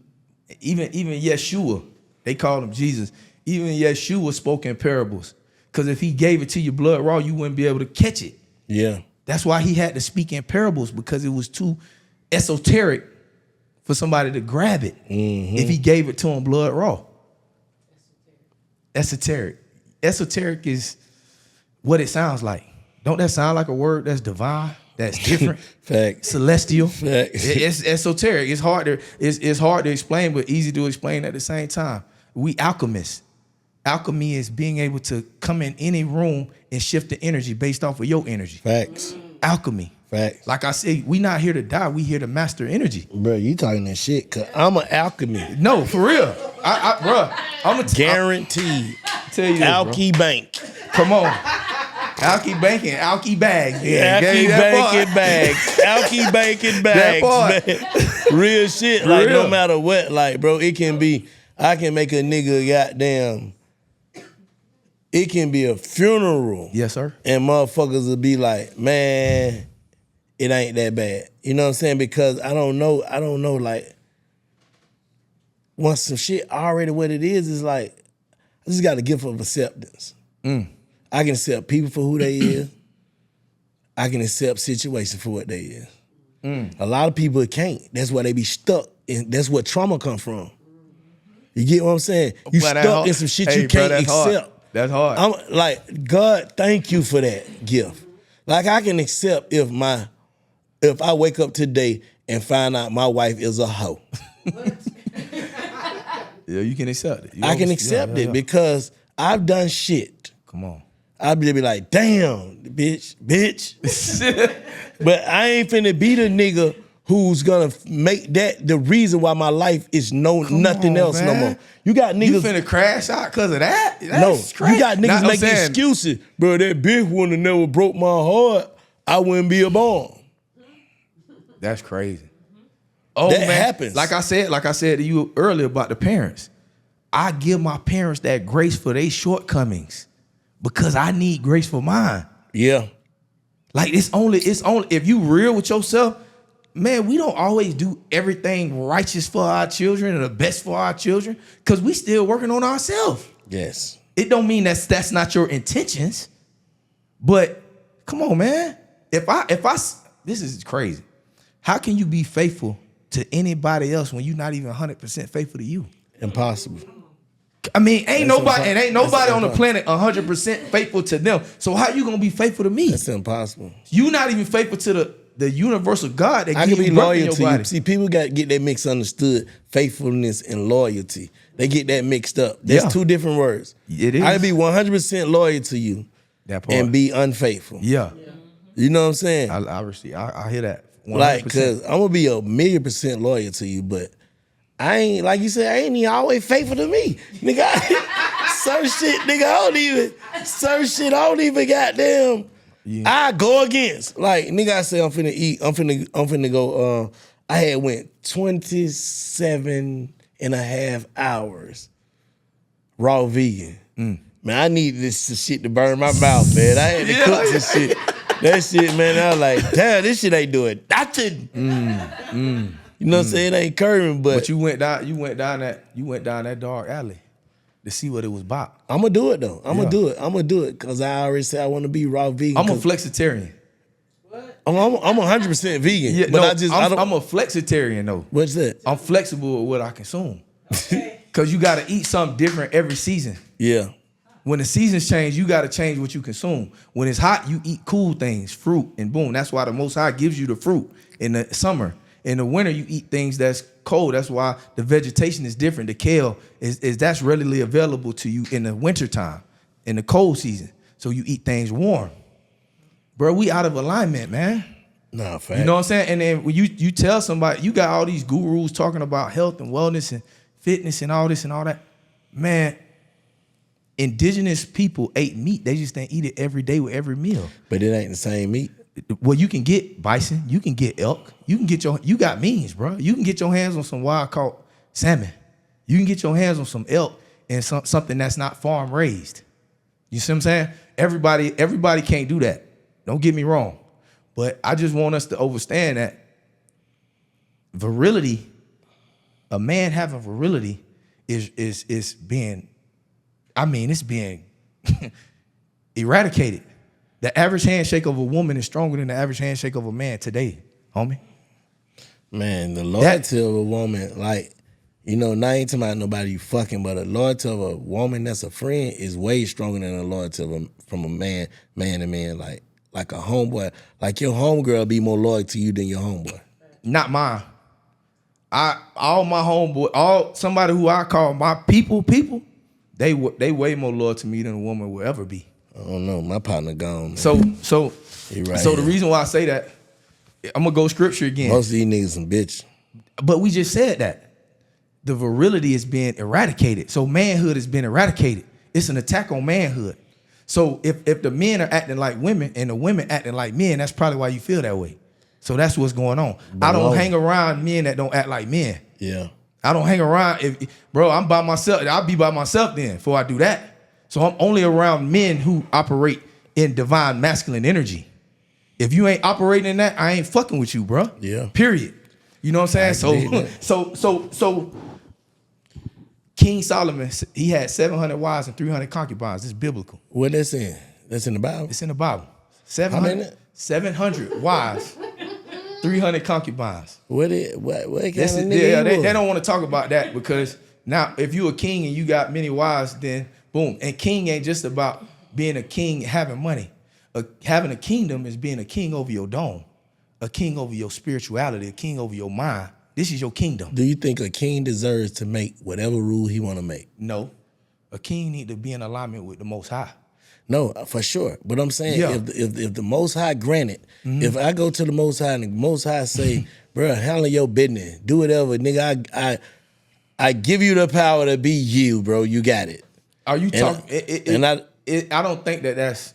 even Yeshua, they called him Jesus. Even Yeshua spoke in parables. Because if he gave it to you blood raw, you wouldn't be able to catch it. Yeah. That's why he had to speak in parables, because it was too esoteric for somebody to grab it if he gave it to him blood raw. Esoteric. Esoteric is what it sounds like. Don't that sound like a word that's divine? That's different. Facts. Celestial. Facts. It's esoteric. It's hard to explain, but easy to explain at the same time. We alchemists. Alchemy is being able to come in any room and shift the energy based off of your energy. Facts. Alchemy. Facts. Like I say, we not here to die. We here to master energy. Bro, you talking that shit, cause I'm an alchemy. No, for real. Bro, I'm gonna Guaranteed. tell you this, Alky Bank. Come on. Alky Bank and Alky Bags. Yeah, Alky Bank and bags. Alky Bank and bags. Man. Real shit. Like, no matter what, like, bro, it can be, I can make a nigga goddamn, it can be a funeral. Yes, sir. And motherfuckers will be like, man, it ain't that bad. You know what I'm saying? Because I don't know, like, once some shit already what it is like, I just got a gift of acceptance. I can accept people for who they is. I can accept situations for what they is. A lot of people can't. That's why they be stuck. And that's what trauma come from. You get what I'm saying? You stuck in some shit you can't accept. That's hard. I'm like, God, thank you for that gift. Like, I can accept if I wake up today and find out my wife is a hoe. Yeah, you can accept it. I can accept it because I've done shit. Come on. I'd be like, damn, bitch. But I ain't finna be the nigga who's gonna make that the reason why my life is nothing else no more. You got niggas. You finna crash out because of that? That's crazy. You got niggas making excuses. Bro, that bitch wouldn't have never broke my heart. I wouldn't be a bomb. That's crazy. Oh, that man. happens. Like I said to you earlier about the parents. I give my parents that grace for their shortcomings because I need grace for mine. Yeah. Like it's only if you real with yourself, man, we don't always do everything righteous for our children and the best for our children because we still working on ourselves. Yes. It don't mean that's not your intentions, but come on, man. If I this is crazy. How can you be faithful to anybody else when you're not even 100% faithful to you? Impossible. I mean, ain't nobody on the planet 100% faithful to them. So how you gonna be faithful to me? That's impossible. You not even faithful to the universal God that I give can you be breath loyal in your to body. you. See, people get that misunderstood, faithfulness and loyalty. They get that mixed up. That's two different words. It is. I can be 100% loyal to you and be unfaithful. Yeah. You know what I'm saying? I hear that. 100%. Like, cause I'm gonna be 1,000,000% loyal to you, but I ain't, like you said, I ain't even always faithful to me. Nigga, certain shit I don't even goddamn, I go against. Like, nigga, I say I'm finna eat, I'm finna go, I had went 27 and a half hours raw vegan. Man, I need this shit to burn my mouth, man. I had to cook this shit. That shit, man, I was like, damn, this shit ain't doing nothing. You know what I'm saying? It ain't curving, but you went down that dark alley to see what it was about. I'm gonna do it though. I'm gonna do it because I already said I want to be raw vegan. I'm a flexitarian. What? I'm 100% vegan. Yeah, but no, I'm a flexitarian though. What's that? I'm flexible with what I consume. Cause you gotta eat something different every season. Yeah. When the seasons change, you gotta change what you consume. When it's hot, you eat cool things, fruit, and boom. That's why the Most High gives you the fruit in the summer. In the winter, you eat things that's cold. That's why the vegetation is different. The kale is that's readily available to you in the wintertime, in the cold season. So you eat things warm. Bro, we out of alignment, man. Nah, fact. You know what I'm saying? And then when you tell somebody, you got all these gurus talking about health and wellness and fitness and all this and all that. Man, indigenous people ate meat. They just didn't eat it every day with every meal. But it ain't the same meat. Well, you can get bison, you can get elk, you got means, bro. You can get your hands on some wild caught salmon. You can get your hands on some elk and something that's not farm raised. You see what I'm saying? Everybody can't do that. Don't get me wrong. But I just want us to understand that virility, a man having virility is being, it's being eradicated. The average handshake of a woman is stronger than the average handshake of a man today, homie. Man, the loyalty of a woman, like, you know, not ain't talking about nobody you fucking, but a loyalty of a woman that's a friend is way stronger than a loyalty from a man to man. Like a homeboy, like your homegirl be more loyal to you than your homeboy. Not mine. All my homeboy, somebody who I call my people, they way more loyal to me than a woman will ever be. I don't know. My partner gone, man. So right the here. reason why I say that, I'm gonna go scripture again. Most of these niggas some bitch. But we just said that the virility is being eradicated. So manhood has been eradicated. It's an attack on manhood. So if the men are acting like women and the women acting like men, that's probably why you feel that way. So that's what's going on. I don't hang around men that don't act like men. Yeah. I don't hang around. Bro, I'm by myself. I'll be by myself then before I do that. So I'm only around men who operate in divine masculine energy. If you ain't operating in that, I ain't fucking with you, bro. Yeah. Period. You know what I'm saying? So King Solomon, he had 700 wives and 300 concubines. This is biblical. What that's in? That's in the Bible? It's in the Bible. How many? 700 wives, 300 concubines. What kind of nigga They don't want to talk about that because now if you a king and you got many wives, then boom. And king ain't just about being a king and having money. Having a kingdom is being a king over your dome, a king over your spirituality, a king over your mind. This is your kingdom. Do you think a king deserves to make whatever rule he want to make? No. A king need to be in alignment with the Most High. No, for sure. But I'm saying if the Most High granted, if I go to the Most High and the Most High say, bro, handle your business, do whatever, nigga, I give you the power to be you, bro. You got it. Are you talking? I don't think that's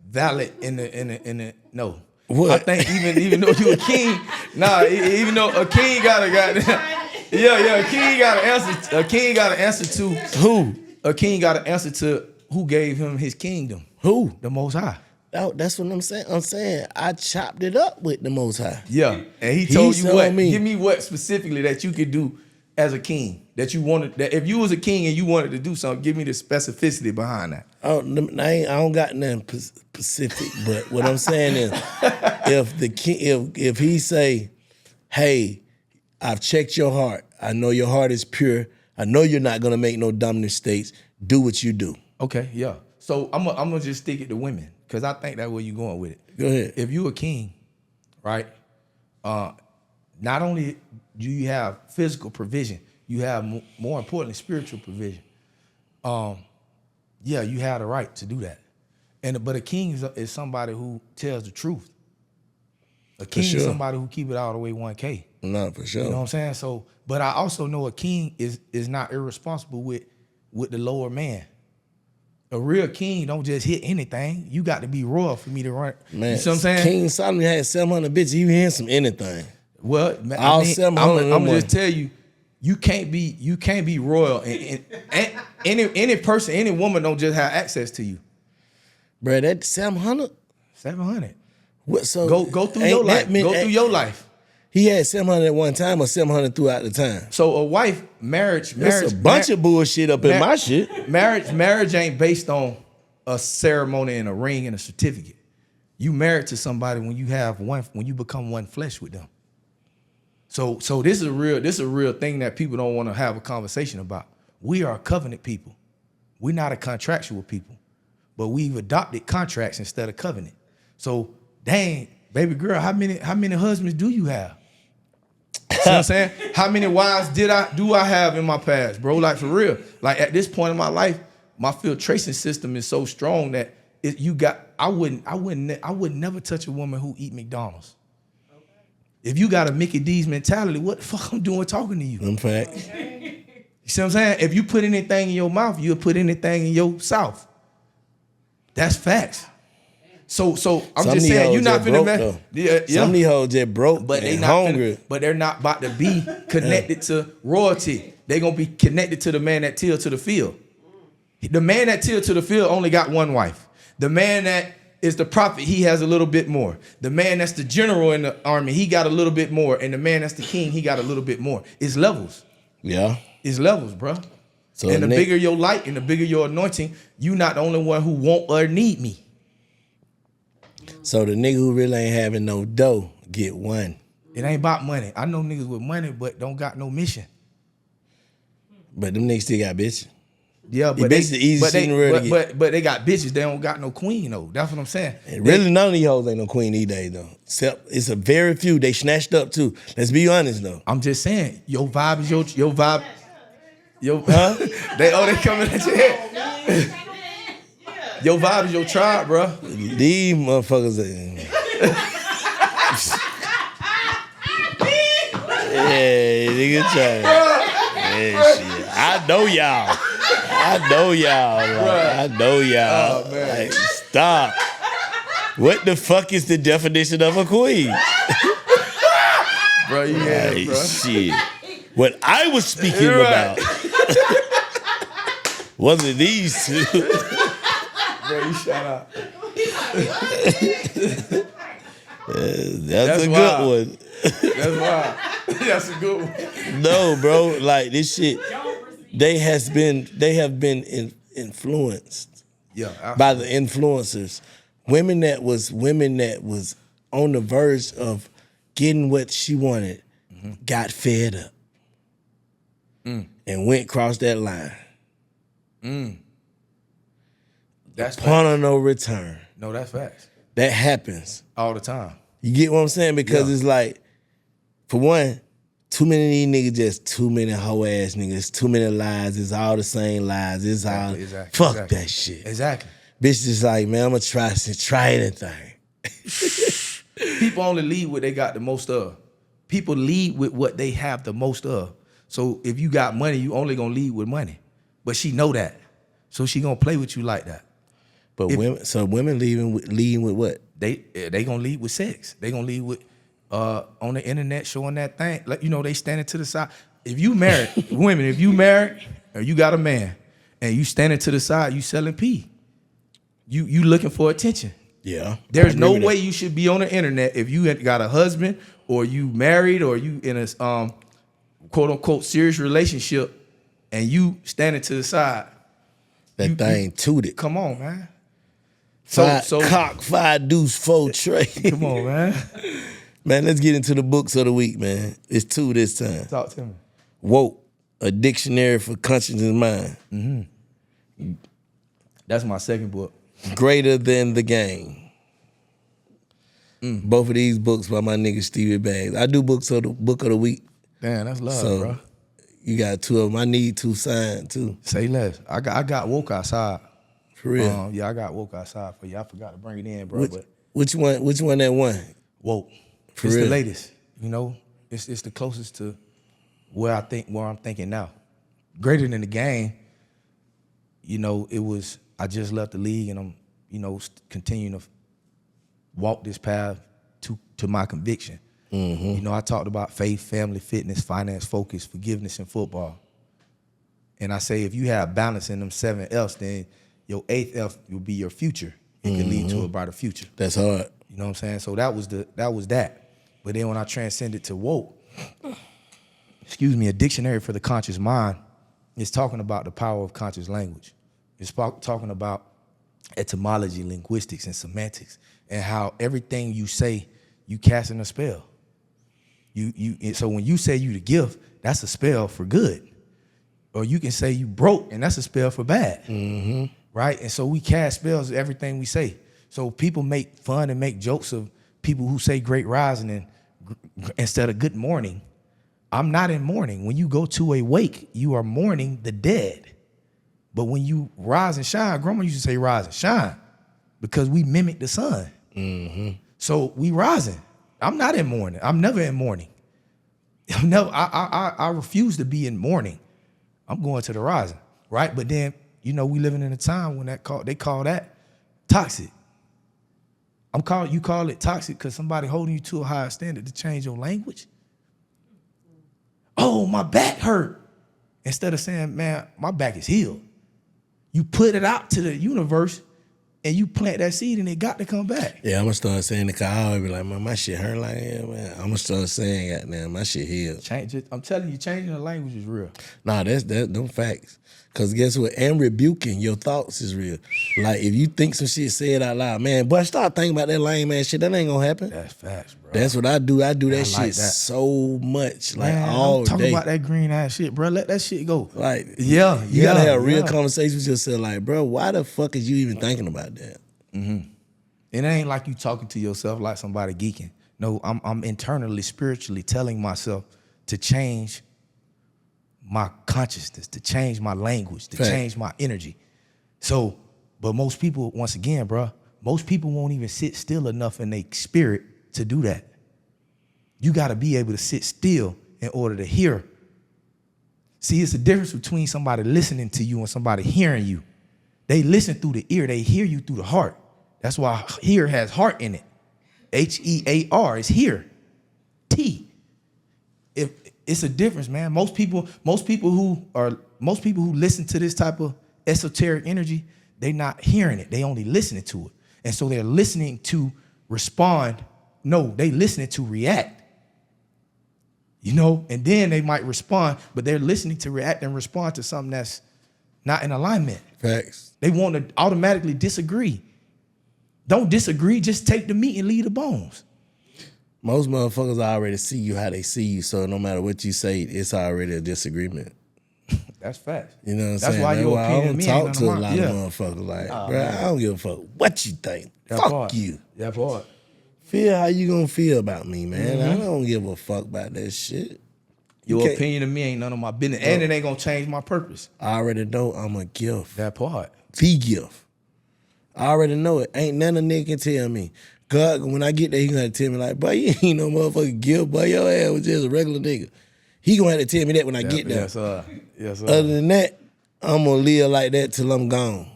valid in the no. What? I think even though you a king, even though a king gotta a king gotta answer. A king gotta answer to who? A king gotta answer to who gave him his kingdom. Who? The Most High. That's what I'm saying. I'm saying I chopped it up with the Most High. Yeah, and he told you what? Me. Give me what specifically that you could do as a king that you wanted. That if you was a king and you wanted to do something, give me the specificity behind that. I don't got nothing specific, but what I'm saying is, if the king, if he say, "Hey, I've checked your heart. I know your heart is pure. I know you're not gonna make no dumb mistakes. Do what you do." Okay, yeah. So I'm gonna just stick it to women because I think that's where you're going with it. Go ahead. If you a king, right? Not only do you have physical provision, you have more importantly spiritual provision. Yeah, you have the right to do that. But a king is somebody who tells the truth. A king is somebody who keep it all the way 1K. No, for sure. You know what I'm saying? So, but I also know a king is not irresponsible with the lower man. A real king don't just hit anything. You got to be royal for me to run. Man, you see what I'm saying? King Solomon had 700 bitches. He had some anything. Well, All 700. I'm gonna just tell you, you can't be royal. And any person, any woman don't just have access to you. Bro, that 700? 700. What? So go through your life. Go through your life. He had 700 at one time or 700 throughout the time. So a wife, marriage. That's a bunch of bullshit up in my shit. Marriage ain't based on a ceremony and a ring and a certificate. You married to somebody when you become one flesh with them. So this is a real thing that people don't want to have a conversation about. We are a covenant people. We're not a contractual people, but we've adopted contracts instead of covenant. So dang, baby girl, how many husbands do you have? See what I'm saying? How many wives do I have in my past, bro? Like for real. Like at this point in my life, my filtration system is so strong that I wouldn't never touch a woman who eat McDonald's. Okay. If you got a Mickey D's mentality, what the fuck I'm doing talking to you? Them facts. You see what I'm saying? If you put anything in your mouth, you'll put anything in your south. That's facts. So I'm just saying you're not finna Some of these hoes just broke but they and not hungry. But they're not about to be connected to royalty. They're gonna be connected to the man that till to the field. The man that till to the field only got one wife. The man that is the prophet, he has a little bit more. The man that's the general in the army, he got a little bit more. And the man that's the king, he got a little bit more. It's levels. Yeah. It's levels, bro. So and the bigger your light and the bigger your anointing, you not the only one who want or need me. So the nigga who really ain't having no dough get one. It ain't about money. I know niggas with money but don't got no mission. But them niggas still got bitches. Yeah, but they they got bitches. They don't got no queen though. That's what I'm saying. And really, none of these hoes ain't no queen these days though. Except it's a very few. They snatched up too. Let's be honest though. I'm just saying, your vibe is your vibe. They coming at your head. Your vibe is your tribe, bro. These motherfuckers. Yeah, nigga trying. Yeah, shit. I know y'all. Like, I know y'all. Oh, man. Like, stop. What the fuck is the definition of a queen? Bro, you had it, bro. Shit. What I was speaking about wasn't these two. Bro, you shout out. That's a wild. good one. That's wild. That's a good one. No, bro. Like this shit, they have been influenced Yeah. by the influencers. Women that was on the verge of getting what she wanted, got fed up, and went across that line. That's Point facts. of no return. No, that's facts. That happens. All the time. You get what I'm saying? Because Yeah. it's like, for one, too many of these niggas, just too many hoe ass niggas, too many lies. It's all the same lies. It's all fuck that shit. Exactly. Bitch just like, man, I'm gonna try anything. People only lead what they got the most of. People lead with what they have the most of. So if you got money, you only gonna lead with money. But she know that. So she gonna play with you like that. But women leading with what? They gonna lead with sex. They gonna lead with on the internet showing that thing. Like, they standing to the side. If you married, women, if you married or you got a man and you standing to the side, you selling pee. You looking for attention. Yeah. There's no way you should be on the internet if you got a husband or you married or you in a quote unquote serious relationship and you standing to the side. That thing tooted. Come on, man. Cock, 5 deuce, 4 tray. Come on, man. Man, let's get into the books of the week, man. It's 2 this time. Talk to me. Woke, a dictionary for conscience and mind. Mm-hmm. That's my second book. Greater Than the Game. Both of these books by my nigga Stevie Baggs. I do books of the book of the week. Damn, that's love, So bro. you got 2 of them. I need 2 signed too. Say less. I got woke outside. For real. Yeah, I got woke outside for you. I forgot to bring it in, bro. Which one that won? Woke. For It's real? the latest. It's the closest to where I'm thinking now. Greater Than the Game. It was. I just left the league and I'm, continuing to walk this path to my conviction. I talked about faith, family, fitness, finance, focus, forgiveness, and football. And I say if you have balance in them 7 F's, then your 8th F will be your future. It can lead to a brighter future. That's hard. You know what I'm saying? So that was that. But then when I transcended to woke, a dictionary for the conscious mind, it's talking about the power of conscious language. It's talking about etymology, linguistics, and semantics, and how everything you say, you casting a spell. So when you say you the gift, that's a spell for good. Or you can say you broke, and that's a spell for bad. Right? And so we cast spells of everything we say. So people make fun and make jokes of people who say great rising instead of good morning. I'm not in mourning. When you go to a wake, you are mourning the dead. But when you rise and shine, grandma used to say rise and shine because we mimic the sun. So we rising. I'm not in mourning. I'm never in mourning. I refuse to be in mourning. I'm going to the rising, right? But then, we living in a time when they call that toxic. You call it toxic because somebody holding you to a higher standard to change your language. Oh, my back hurt. Instead of saying, man, my back is healed. You put it out to the universe and you plant that seed and it got to come back. Yeah, I'm gonna start saying it because I always be like, man, my shit hurt like that, man. I'm gonna start saying, goddamn, my shit healed. Change it. I'm telling you, changing the language is real. Nah, that's them facts. Cause guess what? And rebuking your thoughts is real. Like if you think some shit, say it out loud, man. Boy, start thinking about that lame ass shit. That ain't gonna happen. That's facts, bro. That's what I do. I do that I like shit that. so much, like Man, all I'm talking day. about that green ass shit, bro. Let that shit go. Like you gotta have a real conversation with yourself. Like, bro, why the fuck is you even thinking about that? It ain't like you talking to yourself like somebody geeking. No, I'm internally, spiritually telling myself to change my consciousness, to change my language, to change my energy. So But most people, once again, bro, most people won't even sit still enough in their spirit to do that. You got to be able to sit still in order to hear. See, it's the difference between somebody listening to you and somebody hearing you. They listen through the ear. They hear you through the heart. That's why hear has heart in it. H-E-A-R is hear. T. If it's a difference, man. Most people who listen to this type of esoteric energy, they not hearing it. They only listening to it. And so they're listening to respond. No, they listening to react. You know, and then they might respond, but they're listening to react and respond to something that's not in alignment. Facts. They want to automatically disagree. Don't disagree, just take the meat and leave the bones. Most motherfuckers already see you how they see you, so no matter what you say, it's already a disagreement. That's facts. You know what I'm That's saying? why your I opinion don't me talk ain't to a none of lot mine. of Yeah. motherfuckers like, Oh, bro, man. I don't give a fuck what you think. That Fuck part. you. That part. Feel how you gonna feel about me, man. I don't give a fuck about that shit. Your can't- opinion of me ain't none of my business, and it ain't gonna change my purpose. I already know I'm a gift. That part. The gift. I already know it. Ain't none of nigga can tell me. God, when I get there, he gonna have to tell me like, boy, you ain't no motherfucking gift, boy. Your ass was just a regular nigga. He gonna have to tell me that when I get there. Yes, sir. Yes, sir. Other than that, I'm gonna live like that till I'm gone.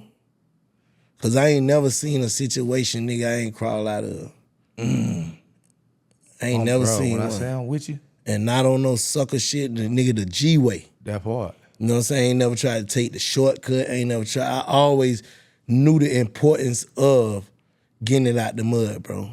Cause I ain't never seen a situation, nigga, I ain't crawl out of. I ain't never Bro, seen when one. I say I'm with you, And not on no sucker shit, the nigga the G way. that part. You know what I'm saying? Ain't never tried to take the shortcut. Ain't never tried. I always knew the importance of getting it out the mud, bro.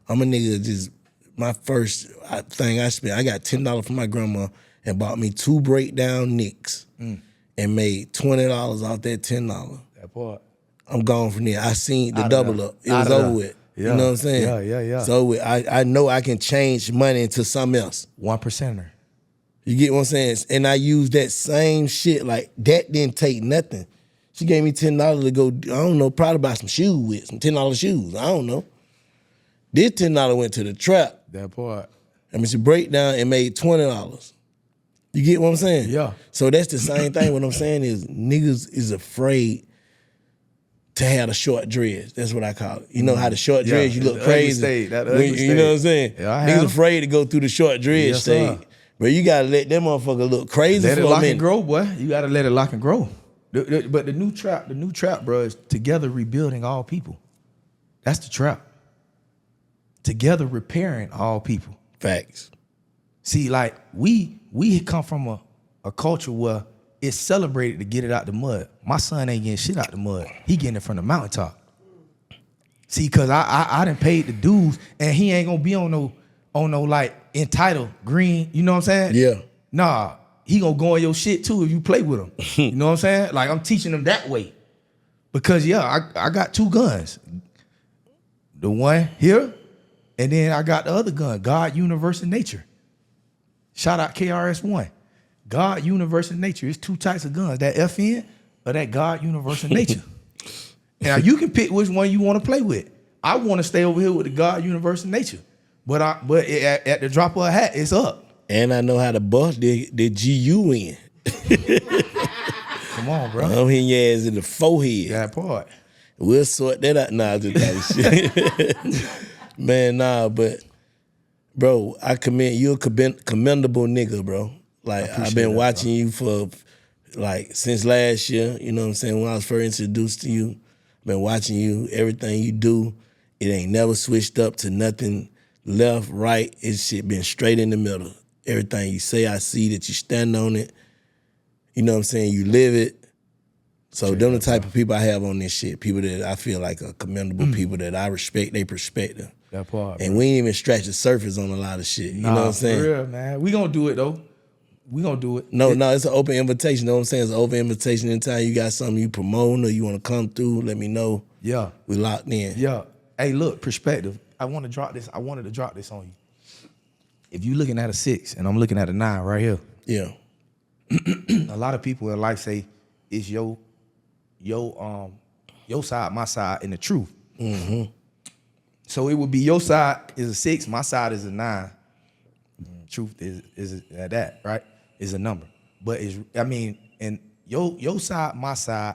I'm a nigga just, my first thing I spent, I got $10 from my grandma and bought me 2 breakdown nicks and made $20 off that $10. That part. I'm gone from there. I seen the Outta double there. up. It was Outta over there. with. Yeah. You know what I'm saying? Yeah. So I know I can change money into something else. 1%er. You get what I'm saying? And I use that same shit. Like, that didn't take nothing. She gave me $10 to go, I don't know, probably buy some shoes with, some $10 shoes. I don't know. This $10 went to the trap. That part. I mean, she break down and made $20. You get what I'm saying? Yeah. So that's the same thing. What I'm saying is niggas is afraid to have a short dreads. That's what I call it. You know how the short Yeah, dreads, you look the ugly crazy. state, that When- ugly you know what I'm state. saying? Yeah, I Niggas have. afraid to go through the short dread Yes, sir. stage. But you gotta let that motherfucker look crazy Let for it a lock minute. and grow, boy. You gotta let it lock and grow. But the new trap, bro, is together rebuilding all people. That's the trap. Together repairing all people. Facts. See, like we come from a culture where it's celebrated to get it out the mud. My son ain't getting shit out the mud. He getting it from the mountaintop. See, cause I done paid the dues, and he ain't gonna be on no like entitled green. You know what I'm saying? Yeah. Nah, he gonna go on your shit too if you play with him. You know what I'm saying? Like, I'm teaching him that way. Because yeah, I got 2 guns. The one here, and then I got the other gun, God, Universe, and Nature. Shout out KRS-One. God, Universe, and Nature. It's 2 types of guns, that FN or that God, Universe, and Nature. Now you can pick which one you want to play with. I want to stay over here with the God, Universe, and Nature. But at the drop of a hat, it's up. And I know how to bust the GU in. Come on, bro. I'm hitting your ass in the forehead. That part. We'll sort that out. Nah, I just talking shit. Man, nah, but bro, I commend you, a commendable nigga, bro. Like, I've been watching you for like since last year. You know what I'm saying? When I was first introduced to you, I've been watching you. Everything you do, it ain't never switched up to nothing left, right. It's shit been straight in the middle. Everything you say, I see that you stand on it. You know what I'm saying? You live it. So them the type of people I have on this shit. People that I feel like are commendable people that I respect their perspective. That part. And we ain't even scratch the surface on a lot of shit. You know what I'm saying? For real, man. We gonna do it though. We gonna do it. No, it's an open invitation. You know what I'm saying? It's an open invitation. Anytime you got something you promoting or you want to come through, let me know. Yeah. We locked in. Yeah. Hey, look, perspective. I wanted to drop this on you. If you looking at a 6 and I'm looking at a 9 right here, Yeah. a lot of people in life say it's your side, my side, and the truth. Mm-hmm. So it would be your side is a 6, my side is a 9. Truth is that, right? Is a number. But and your side, my side,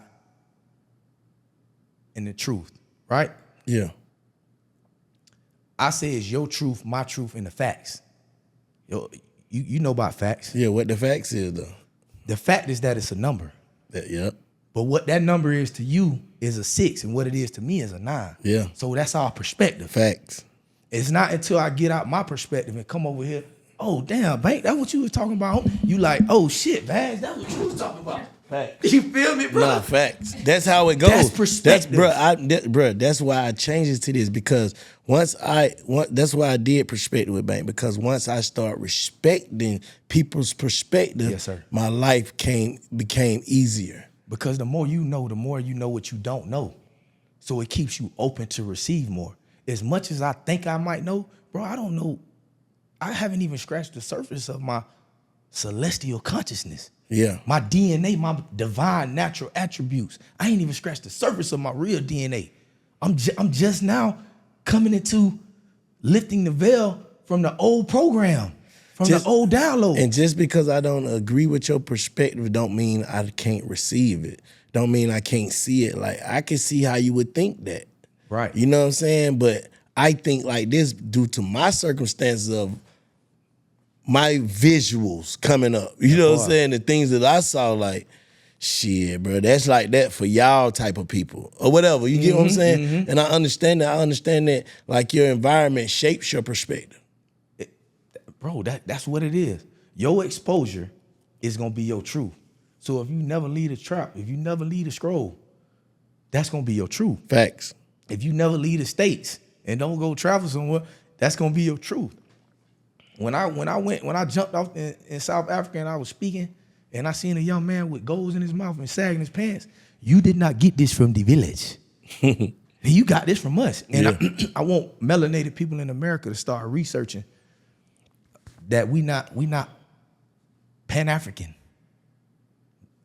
and the truth, right? Yeah. I say it's your truth, my truth, and the facts. Yo, you know about facts. Yeah, what the facts is though. The fact is that it's a number. Yep. But what that number is to you is a 6, and what it is to me is a 9. Yeah. So that's our perspective. Facts. It's not until I get out my perspective and come over here, oh, damn, Bank, that's what you was talking about. You like, oh, shit, Bags, that's what you was talking about. Facts. You feel me, bro? Nah, facts. That's how it goes. That's perspective. That's why I changed it to this, because that's why I did Perspective with Bank, because once I start respecting people's perspective, Yes, sir. my life became easier. Because the more you know what you don't know. So it keeps you open to receive more. As much as I think I might know, bro, I don't know. I haven't even scratched the surface of my celestial consciousness. Yeah. My DNA, my divine natural attributes. I ain't even scratched the surface of my real DNA. I'm just now coming into lifting the veil from the old program, from the old download. And just because I don't agree with your perspective don't mean I can't receive it. Don't mean I can't see it. Like, I can see how you would think that. Right. You know what I'm saying? But I think like this due to my circumstances of my visuals coming up. You know what I'm saying? The things that I saw, like, shit, bro, that's like that for y'all type of people or whatever. You get what I'm saying? And I understand that. I understand that, like, your environment shapes your perspective. Bro, that's what it is. Your exposure is going to be your truth. So if you never leave a trap, if you never leave a scroll, that's going to be your truth. Facts. If you never leave the States and don't go travel somewhere, that's going to be your truth. When I jumped off in South Africa and I was speaking and I seen a young man with goals in his mouth and sagging his pants, you did not get this from the village. You got this from us. And I want melanated people in America to start researching that we not Pan-African.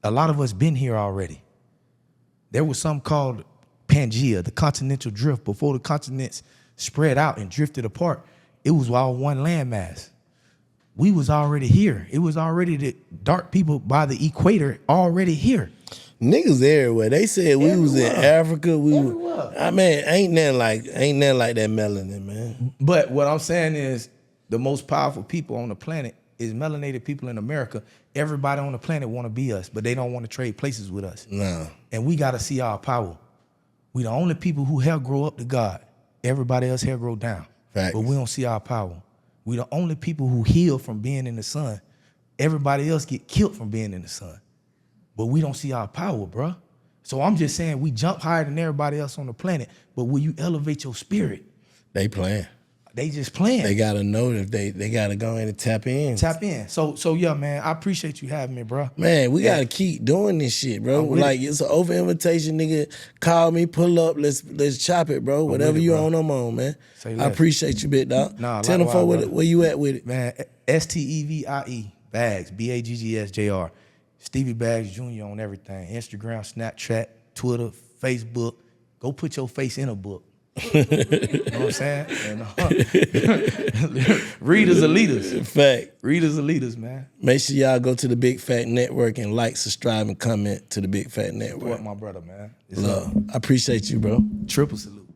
A lot of us been here already. There was something called Pangea, the continental drift. Before the continents spread out and drifted apart, it was all one landmass. We was already here. It was already the dark people by the equator already here. Niggas everywhere. They said we was in Africa. Everywhere. I mean, ain't nothing like that melanin, man. But what I'm saying is the most powerful people on the planet is melanated people in America. Everybody on the planet want to be us, but they don't want to trade places with us. No. And we got to see our power. We the only people who hell grow up to God. Everybody else hell grow down. Facts. But we don't see our power. We the only people who heal from being in the sun. Everybody else get killed from being in the sun. But we don't see our power, bruh. So I'm just saying we jump higher than everybody else on the planet, but will you elevate your spirit? They playing. They just playing. They gotta know that they gotta go in and tap in. Tap in. So yeah, man, I appreciate you having me, bro. Man, we gotta keep doing this shit, bro. Like, it's an over invitation, nigga. Call me, pull up, let's chop it, bro. Whatever you on, I'm on, man. I appreciate you, big dog. Nah, tell them for where you at with it. Man, Stevie Baggs, Baggs Jr. Stevie Baggs Jr. on everything. Instagram, Snapchat, Twitter, Facebook. Go put your face in a book. You know what I'm saying? And, readers are leaders. Fact. Readers are leaders, man. Make sure y'all go to the Big Fat Network and like, subscribe, and comment to the Big Fat Network. Support my brother, man. It's Love. I appreciate you, bro. Triple salute.